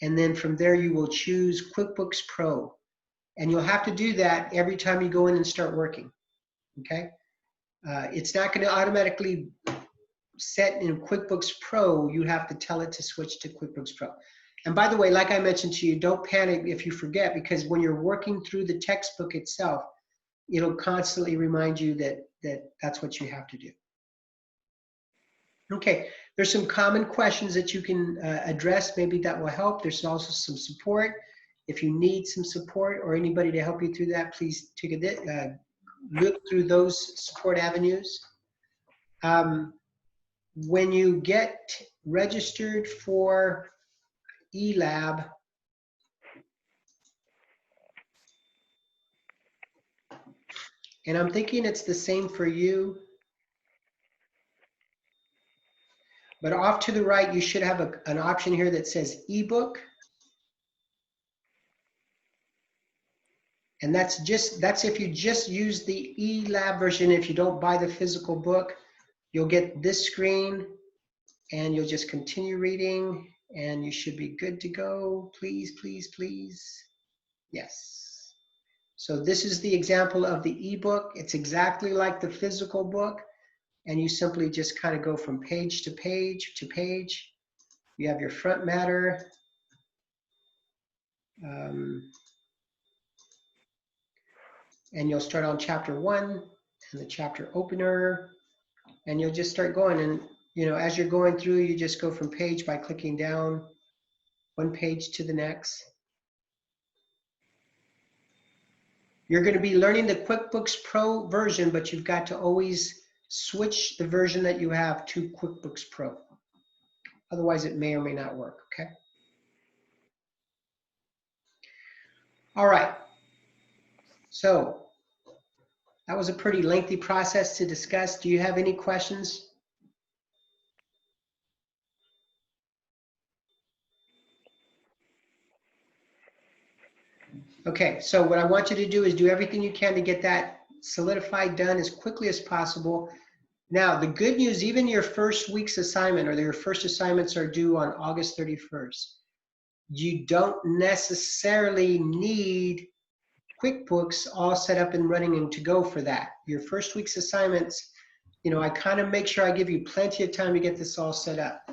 And then from there, you will choose QuickBooks Pro. And you'll have to do that every time you go in and start working, okay? It's not going to automatically set in QuickBooks Pro. You have to tell it to switch to QuickBooks Pro. And by the way, like I mentioned to you, don't panic if you forget, because when you're working through the textbook itself, it'll constantly remind you that that's what you have to do. Okay, there's some common questions that you can address. Maybe that will help. There's also some support. If you need some support or anybody to help you through that, please take a look through those support avenues. When you get registered for eLab, and I'm thinking it's the same for you, but off to the right, you should have an option here that says ebook. And that's if you just use the eLab version. If you don't buy the physical book, you'll get this screen and you'll just continue reading and you should be good to go. Please, please, please. Yes. So this is the example of the ebook. It's exactly like the physical book. And you simply just kind of go from page to page to page. You have your front matter. And you'll start on chapter 1 and the chapter opener. And you'll just start going. And you know, as you're going through, you just go from page by clicking down one page to the next. You're going to be learning the QuickBooks Pro version, but you've got to always switch the version that you have to QuickBooks Pro. Otherwise, it may or may not work, okay? All right. So that was a pretty lengthy process to discuss. Do you have any questions? Okay, so what I want you to do is do everything you can to get that solidified, done as quickly as possible. Now, the good news, even your first week's assignment or your first assignments are due on August 31st. You don't necessarily need QuickBooks all set up and running and to go for that. Your first week's assignments, you know, I kind of make sure I give you plenty of time to get this all set up.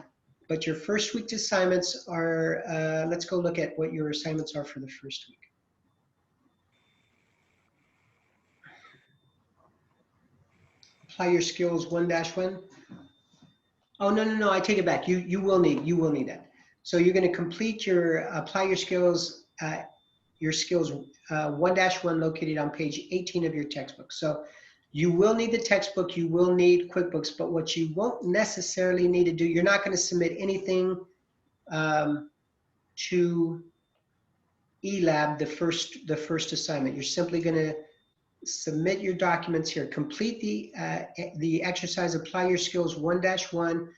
But your first week's assignments are, let's go look at what your assignments are for the first week. Apply your skills 1-1. Oh, no, I take it back. You will need that. So you're going to complete your, apply your skills 1-1 located on page 18 of your textbook. So you will need the textbook, you will need QuickBooks, but what you won't necessarily need to do, you're not going to submit anything to eLab the first assignment. You're simply going to submit your documents here. Complete the exercise, apply your skills 1-1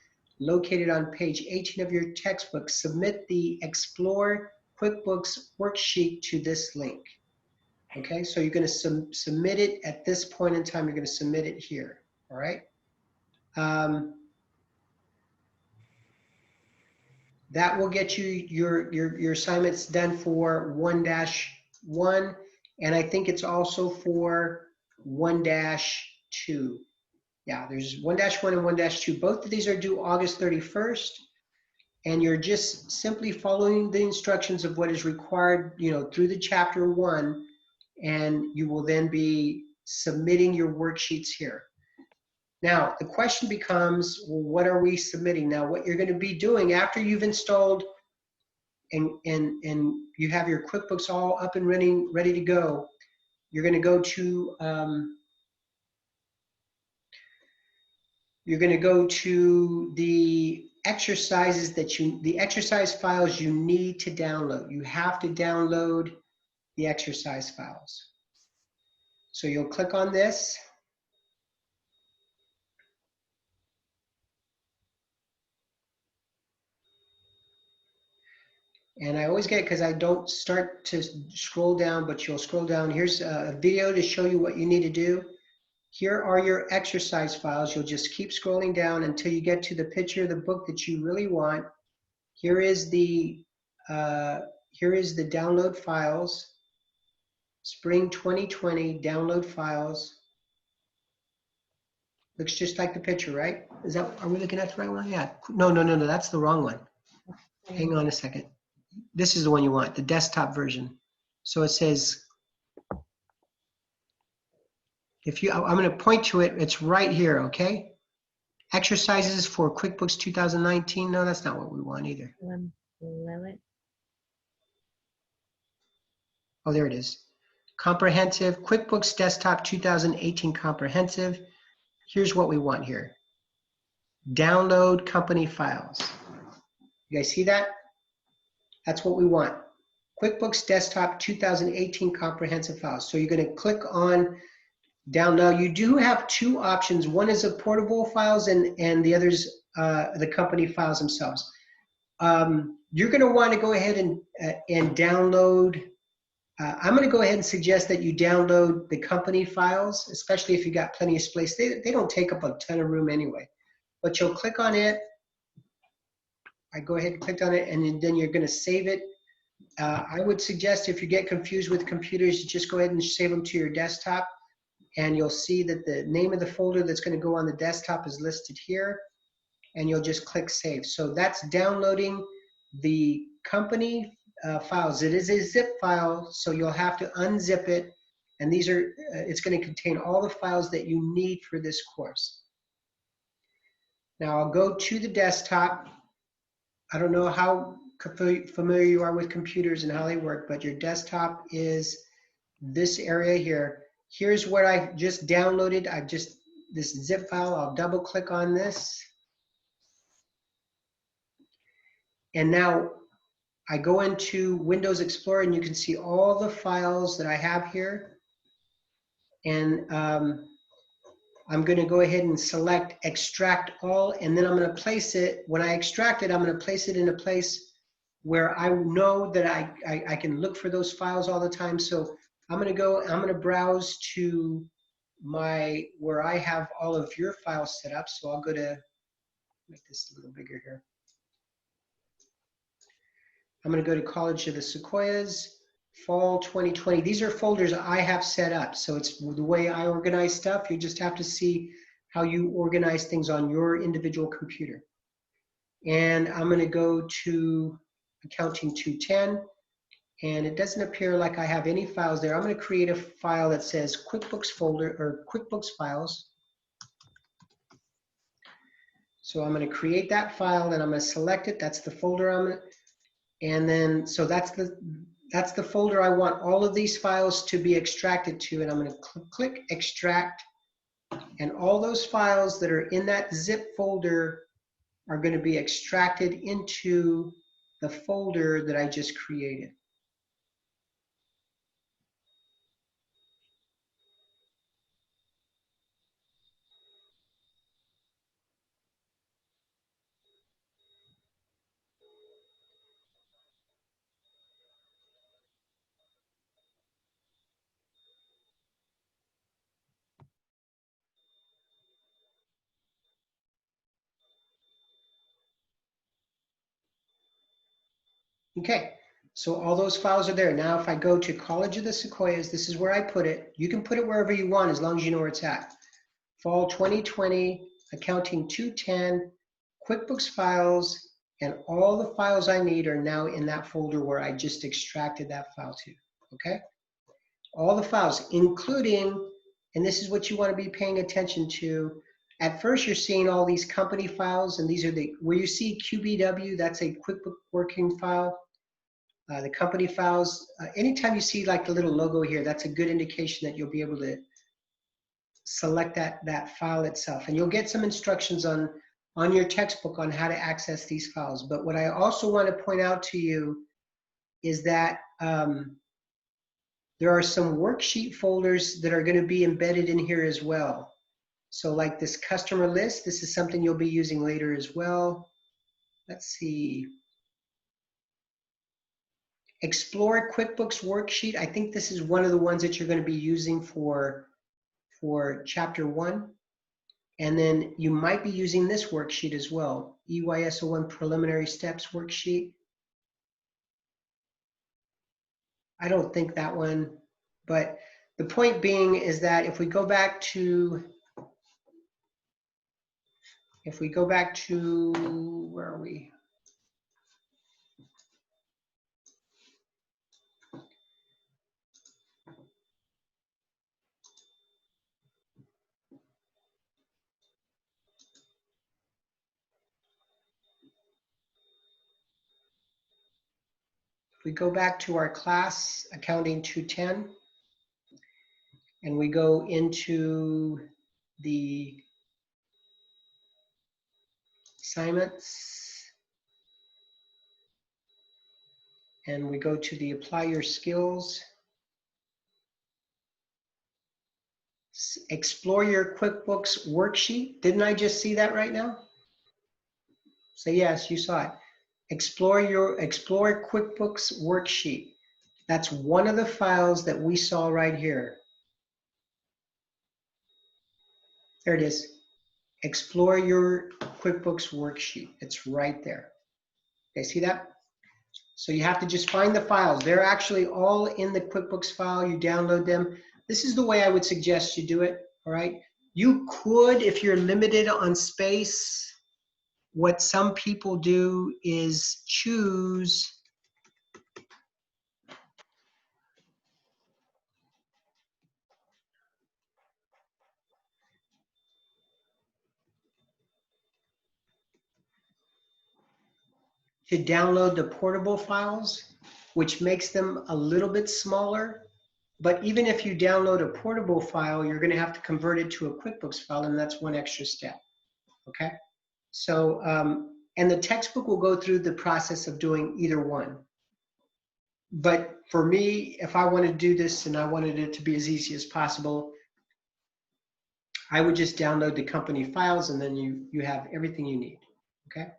located on page 18 of your textbook. Submit the Explore QuickBooks worksheet to this link. Okay, so you're going to submit it at this point in time. You're going to submit it here. All right. That will get you your assignments done for 1-1, and I think it's also for 1-2. Yeah, there's 1-1 and 1-2. Both of these are due August 31st, and you're just simply following the instructions of what is required, you know, through the chapter 1, and you will then be submitting your worksheets here. Now, the question becomes, well, what are we submitting? Now, what you're going to be doing after you've installed and you have your QuickBooks all up and running, ready to go, you're going to go to the exercises the exercise files you need to download. You have to download the exercise files. So you'll click on this. And I always get, because I don't start to scroll down, but you'll scroll down. Here's a video to show you what you need to do. Here are your exercise files. You'll just keep scrolling down until you get to the picture of the book that you really want. Here is the download files. Spring 2020 download files. Looks just like the picture, right? Are we looking at the right one? Yeah. No, that's the wrong one. Hang on a second. This is the one you want, the desktop version. So it says, I'm going to point to it. It's right here, okay? Exercises for QuickBooks 2019. No, that's not what we want either. Oh, there it is. Comprehensive, QuickBooks Desktop 2018 Comprehensive. Here's what we want here. Download company files. You guys see that? That's what we want. QuickBooks Desktop 2018 Comprehensive Files. So you're going to click on down. Now you do have two options. One is the portable files and the other's the company files themselves. You're going to want to go ahead and download. I'm going to go ahead and suggest that you download the company files, especially if you got plenty of space. They don't take up a ton of room anyway. But you'll click on it. I go ahead and click on it, and then you're going to save it. I would suggest if you get confused with computers, just go ahead and save them to your desktop, and you'll see that the name of the folder that's going to go on the desktop is listed here, and you'll just click save. So that's downloading the company files. It is a zip file, so you'll have to unzip it, and these are it's going to contain all the files that you need for this course. Now I'll go to the desktop. I don't know how familiar you are with computers and how they work, but your desktop is this area here. Here's what I just downloaded. This zip file, I'll double click on this. And now I go into Windows Explorer, and you can see all the files that I have here. And I'm going to go ahead and select extract all, and then I'm going to place it. When I extract it, I'm going to place it in a place where I know that I can look for those files all the time. So I'm going to browse to where I have all of your files set up. So I'll go to, make this a little bigger here. I'm going to go to College of the Sequoias, Fall 2020. These are folders I have set up. So it's the way I organize stuff. You just have to see how you organize things on your individual computer. And I'm going to go to Accounting 210, and it doesn't appear like I have any files there. I'm going to create a file that says QuickBooks folder or QuickBooks files. So I'm going to create that file, and I'm going to select it. That's the folder I'm going to, and then so that's the folder I want all of these files to be extracted to, and I'm going to click extract, and all those files that are in that zip folder are going to be extracted into the folder that I just created. Okay, so all those files are there. Now if I go to College of the Sequoias, this is where I put it. You can put it wherever you want as long as you know where it's at. Fall 2020, Accounting 210, QuickBooks files, and all the files I need are now in that folder where I just extracted that file to, okay? All the files, including, and this is what you want to be paying attention to. At first, you're seeing all these company files, and these are where you see QBW, that's a QuickBook working file. The company files, anytime you see like the little logo here, that's a good indication that you'll be able to select that file itself. And you'll get some instructions on your textbook on how to access these files. But what I also want to point out to you is that there are some worksheet folders that are going to be embedded in here as well. So like this customer list, this is something you'll be using later as well. Let's see. Explore QuickBooks worksheet. I think this is one of the ones that you're going to be using for chapter 1. And then you might be using this worksheet as well, EYS01 preliminary steps worksheet. I don't think that one, but the point being is that if we go back to, where are we? If we go back to our class, Accounting 210, and we go into the assignments, and we go to the apply your skills, explore your QuickBooks worksheet. Didn't I just see that right now? Say yes, you saw it. Explore QuickBooks worksheet. That's one of the files that we saw right here. There it is. Explore your QuickBooks worksheet. It's right there. Okay, see that? So you have to just find the files. They're actually all in the QuickBooks file. You download them. This is the way I would suggest you do it, all right? You could, if you're limited on space, what some people do is choose to download the portable files, which makes them a little bit smaller. But even if you download a portable file, you're going to have to convert it to a QuickBooks file, and that's one extra step, okay? So, and the textbook will go through the process of doing either one. But for me, if I want to do this and I wanted it to be as easy as possible, I would just download the company files, and then you have everything you need, okay?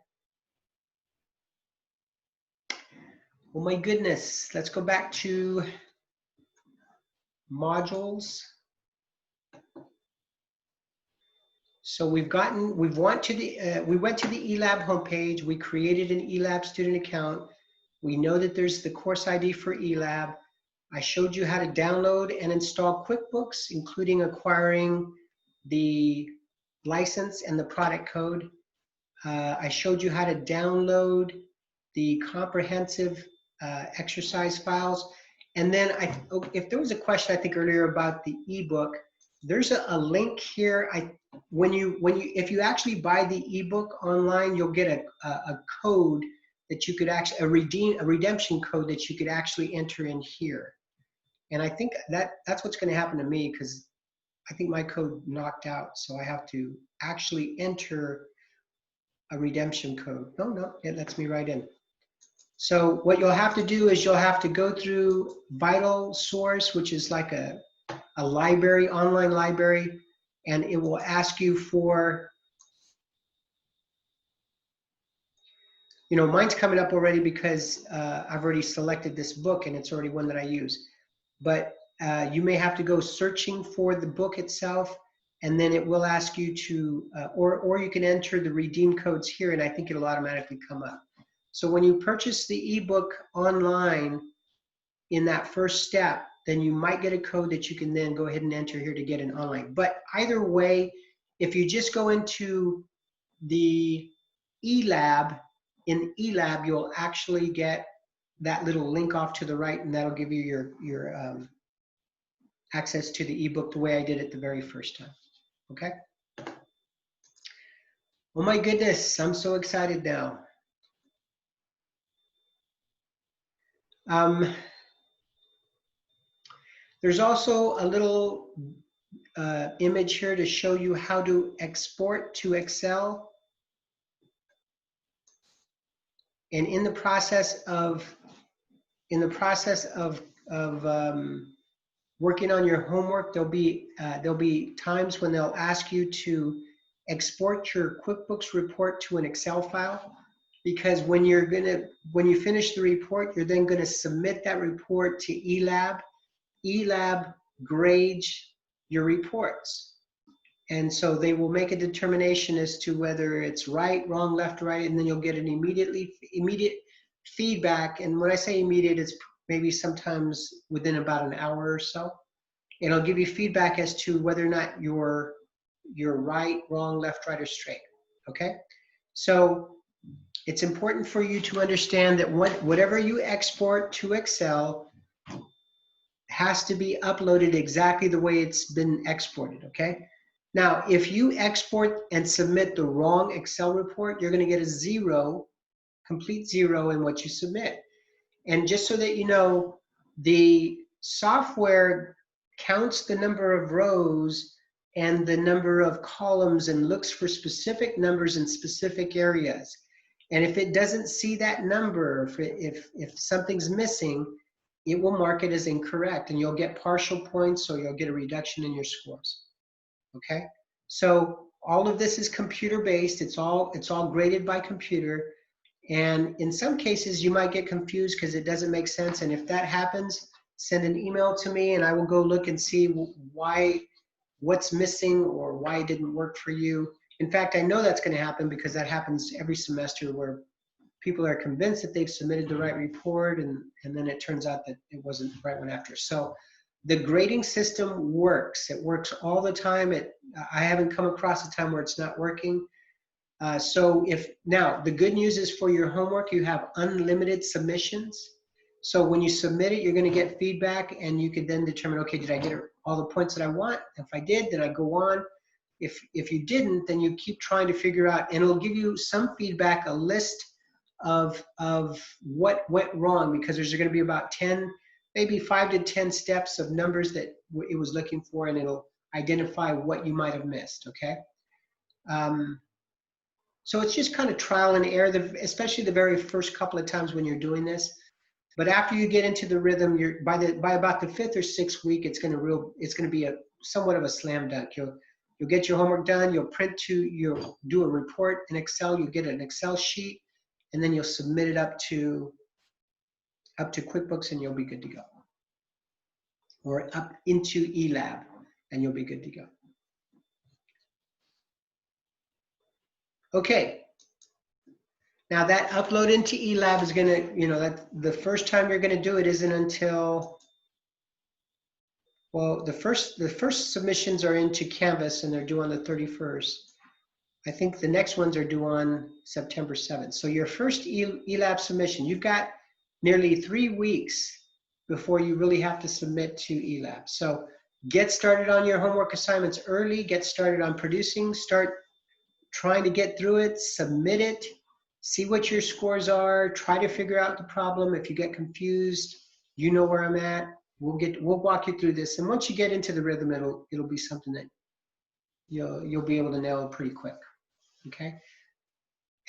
Oh my goodness, let's go back to modules. So we went to the eLab homepage. We created an eLab student account. We know that there's the course ID for eLab. I showed you how to download and install QuickBooks, including acquiring the license and the product code. I showed you how to download the comprehensive exercise files. And then if there was a question, I think earlier about the ebook, there's a link here. If you actually buy the ebook online, you'll get a code that you could actually, a redemption code that you could actually enter in here. And I think that's what's going to happen to me, because I think my code knocked out. So I have to actually enter a redemption code. No, it lets me right in. So what you'll have to do is you'll have to go through Vital Source, which is like a library, online library, and it will ask you for, mine's coming up already because I've already selected this book and it's already one that I use. But you may have to go searching for the book itself, and then it will ask you to, or you can enter the redeem codes here, and I think it'll automatically come up. So when you purchase the ebook online in that first step, then you might get a code that you can then go ahead and enter here to get it online. But either way, if you just go into the eLab, in eLab, you'll actually get that little link off to the right, and that'll give you your access to the ebook the way I did it the very first time. Okay? Oh my goodness, I'm so excited now. There's also a little image here to show you how to export to Excel. And in the process of working on your homework, there'll be times when they'll ask you to export your QuickBooks report to an Excel file, because when you finish the report, you're then going to submit that report to eLab. eLab grades your reports, and so they will make a determination as to whether it's right, wrong, left, right, and then you'll get an immediate feedback. And when I say immediate, it's maybe sometimes within about an hour or so. It'll give you feedback as to whether or not you're right, wrong, left, right, or straight. Okay, so it's important for you to understand that whatever you export to Excel has to be uploaded exactly the way it's been exported, okay? Now, if you export and submit the wrong Excel report, you're going to get a zero, complete zero in what you submit. And just so that you know, the software counts the number of rows and the number of columns and looks for specific numbers in specific areas. And if it doesn't see that number, if something's missing, it will mark it as incorrect, and you'll get partial points, or you'll get a reduction in your scores. Okay? So all of this is computer-based. It's all graded by computer. And in some cases, you might get confused because it doesn't make sense. And if that happens, send an email to me, and I will go look and see what's missing or why it didn't work for you. In fact, I know that's going to happen because that happens every semester, where people are convinced that they've submitted the right report, and then it turns out that it wasn't the right one after. So the grading system works. It works all the time. I haven't come across a time where it's not working. Now, the good news is for your homework, you have unlimited submissions. So when you submit it, you're going to get feedback, and you can then determine, okay, did I get all the points that I want? If I did, then I go on. If you didn't, then you keep trying to figure out, and it'll give you some feedback, a list of what went wrong, because there's going to be about 10, maybe 5 to 10 steps of numbers that it was looking for, and it'll identify what you might have missed, okay? So it's just kind of trial and error, especially the very first couple of times when you're doing this. But after you get into the rhythm, by about the 5th or 6th week, it's going to be somewhat of a slam dunk. You'll get your homework done. You'll do a report in Excel. You'll get an Excel sheet, and then you'll submit it up to QuickBooks, and you'll be good to go. Or up into eLab, and you'll be good to go. Okay. Now that upload into eLab is gonna, the first time you're gonna do it isn't until, well, the first submissions are into Canvas, and they're due on the 31st. I think the next ones are due on September 7th. So your first ELAB submission, you've got nearly 3 weeks before you really have to submit to ELAB. So get started on your homework assignments early, get started on producing, start trying to get through it, submit it, see what your scores are, try to figure out the problem. If you get confused, you know where I'm at. We'll walk you through this. And once you get into the rhythm, it'll be something that you'll be able to nail pretty quick. Okay.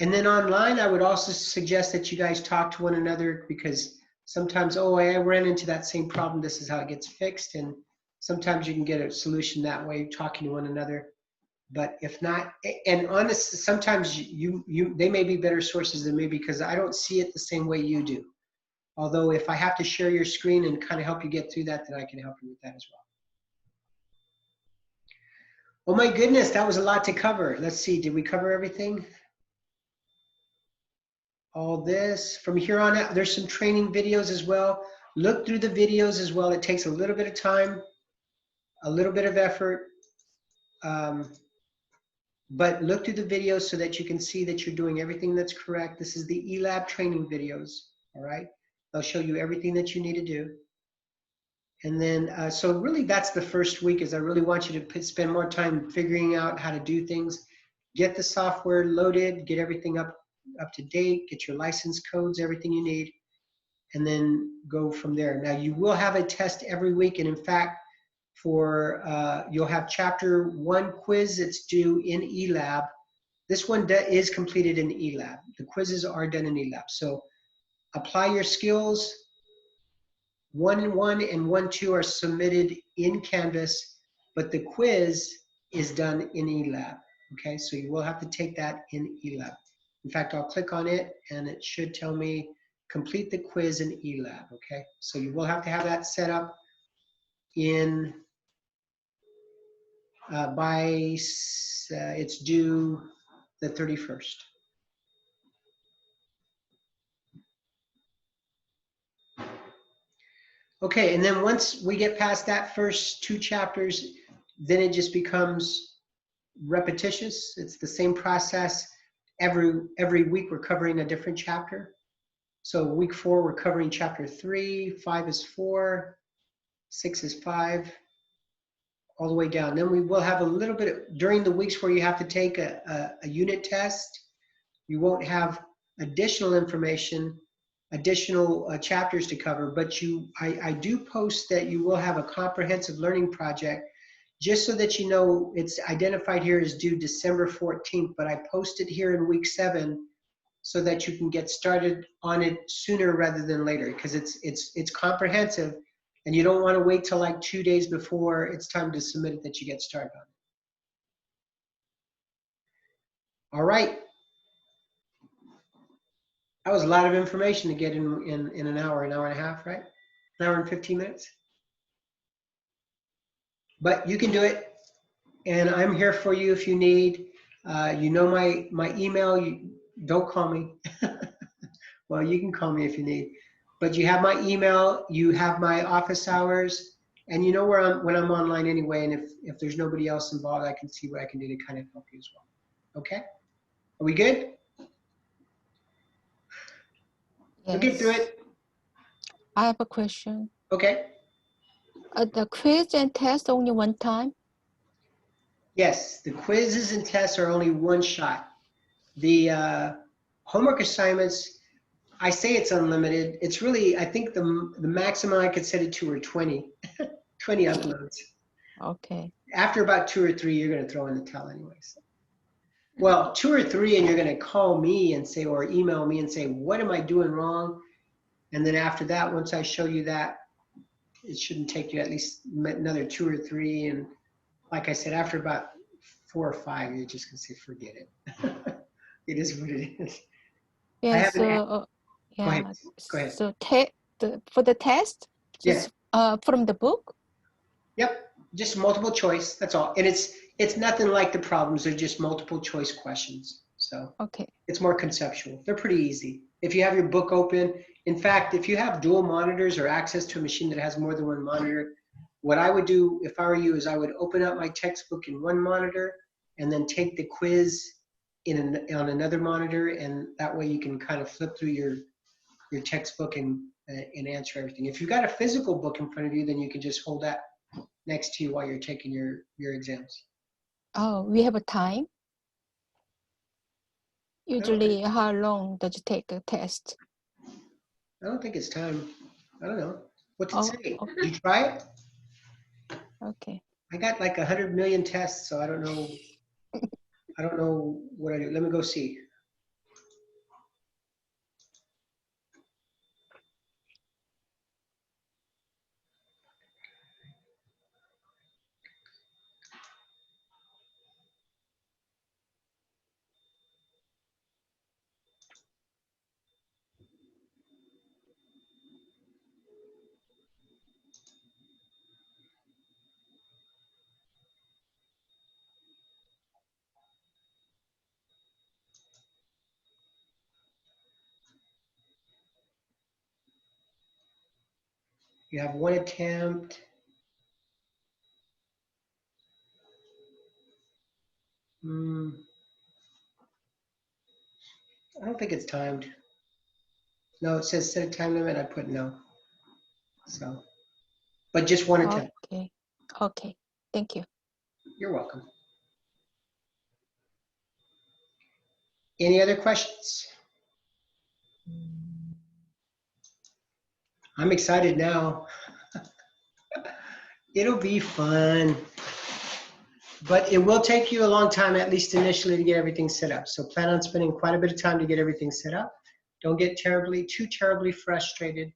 And then online, I would also suggest that you guys talk to one another, because sometimes, oh, I ran into that same problem, this is how it gets fixed. And sometimes you can get a solution that way, talking to one another. But if not, and honestly, sometimes they may be better sources than me, because I don't see it the same way you do. Although if I have to share your screen and kind of help you get through that, then I can help you with that as well. Oh my goodness, that was a lot to cover. Let's see, did we cover everything? All this. From here on out, there's some training videos as well. Look through the videos as well. It takes a little bit of time, a little bit of effort. But look through the videos so that you can see that you're doing everything that's correct. This is the ELAB training videos, all right? They'll show you everything that you need to do. And then, so really that's the first week, is I really want you to spend more time figuring out how to do things. Get the software loaded, get everything up to date, get your license codes, everything you need, and then go from there. Now you will have a test every week, and in fact, you'll have chapter 1 quiz that's due in ELAB. This one is completed in ELAB. The quizzes are done in ELAB. So apply your skills. 1.1 and 1.2 are submitted in Canvas, but the quiz is done in ELAB. Okay, so you will have to take that in ELAB. In fact, I'll click on it and it should tell me complete the quiz in ELAB. Okay, so you will have to have that set up in it's due the 31st. Okay, and then once we get past that first 2 chapters, then it just becomes repetitious. It's the same process. Every week we're covering a different chapter. So week 4, we're covering chapter 3, 5 is 4, 6 is 5, all the way down. Then we will have a little bit during the weeks where you have to take a unit test. You won't have additional information, additional chapters to cover, but I do post that you will have a comprehensive learning project, just so that you know it's identified here as due December 14th, but I posted here in week 7 so that you can get started on it sooner rather than later, because it's comprehensive, and you don't want to wait till like 2 days before it's time to submit it that you get started on it. All right. That was a lot of information to get in an hour and a half, right? An hour and 15 minutes. But you can do it, and I'm here for you if you need. You know my email. Don't call me. Well, you can call me if you need. But you have my email. You have my office hours, and you know when I'm online anyway. And if there's nobody else involved, I can see what I can do to kind of help you as well. Okay? Are we good? We'll get through it. I have a question. Okay. The quiz and test only one time? Yes, the quizzes and tests are only one shot. The homework assignments, I say it's unlimited. It's really, I think the maximum I could set it to are 20, 20 uploads. Okay. After about 2 or 3, you're going to throw in the towel anyways. Well, 2 or 3, and you're going to call me and say, or email me and say, what am I doing wrong? And then after that, once I show you that, it shouldn't take you at least another 2 or 3. And like I said, after about 4 or 5, you're just going to say, forget it. It is what it is. Yeah, so, yeah. Go ahead. So for the test, just from the book? Yep, just multiple choice, that's all. And it's nothing like the problems, they're just multiple choice questions. So okay, it's more conceptual. They're pretty easy. If you have your book open, in fact, if you have dual monitors or access to a machine that has more than one monitor, what I would do if I were you is I would open up my textbook in one monitor and then take the quiz on another monitor, and that way you can kind of flip through your textbook and answer everything. If you've got a physical book in front of you, then you can just hold that next to you while you're taking your exams. Oh, we have a time? Usually, how long does it take a test? I don't think it's time. I don't know. What's it Oh, say? okay. You try it? Okay. I got like 100 million tests, so I don't know. I don't know what I do. Let me go see. You have one attempt. I don't think it's timed. No, it says set a time limit. I put no. So, but just one attempt. Okay. Okay. Thank you. You're welcome. Any other questions? I'm excited now. It'll be fun. But it will take you a long time, at least initially, to get everything set up. So plan on spending quite a bit of time to get everything set up. Don't get too terribly frustrated.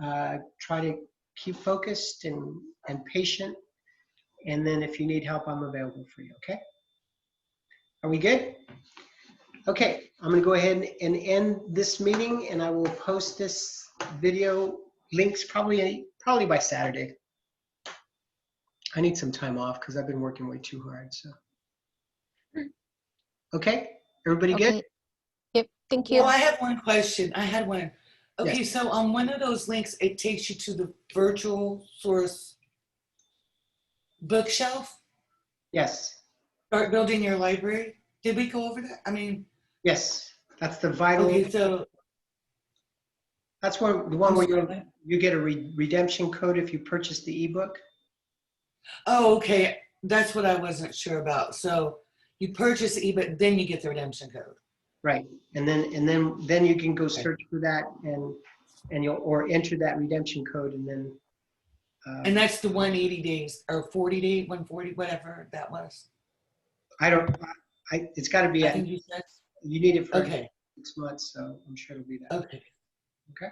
Try to keep focused and patient. And then if you need help, I'm available for you, okay? Are we good? Okay, I'm gonna go ahead and end this meeting, and I will post this video links probably by Saturday. I need some time off because I've been working way too hard, so. Okay, everybody good? Okay. Yep. Thank you. Well, I have one question. I had one. Okay, Yes. so on one of those links, it takes you to the virtual source bookshelf. Yes, Start building your library. Did we go over that? I mean, yes, that's the vital. okay, so That's the one where you get a redemption code if you purchase the ebook. oh, okay, that's what I wasn't sure about. So you purchase the ebook, then you get the redemption code. Right, and then you can go search for that and you'll enter that redemption code and then. And that's the 180 days or 40 days, 140, whatever that was. It's got to be. I think you said. You need it for Okay. 6 months, so I'm sure it'll be that. Okay. Okay.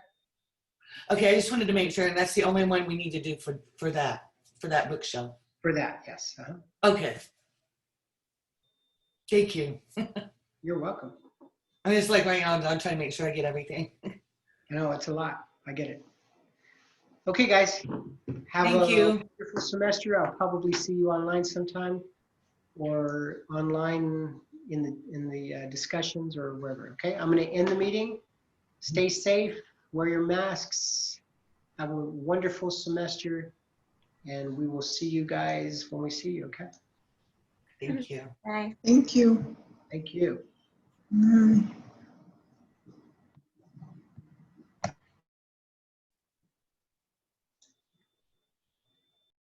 Okay, I just wanted to make sure, and that's the only one we need to do for that bookshelf. For that, yes. Okay. Thank you. You're welcome. I'm just like right now, I'm trying to make sure I get everything. I know it's a lot. I get it. Okay, guys. Have Thank a you. wonderful semester. I'll probably see you online sometime, or online in the discussions or wherever. Okay, I'm going to end the meeting. Stay safe. Wear your masks. Have a wonderful semester, and we will see you guys when we see you. Okay. Thank you. Bye. Thank you. Thank you. Bye.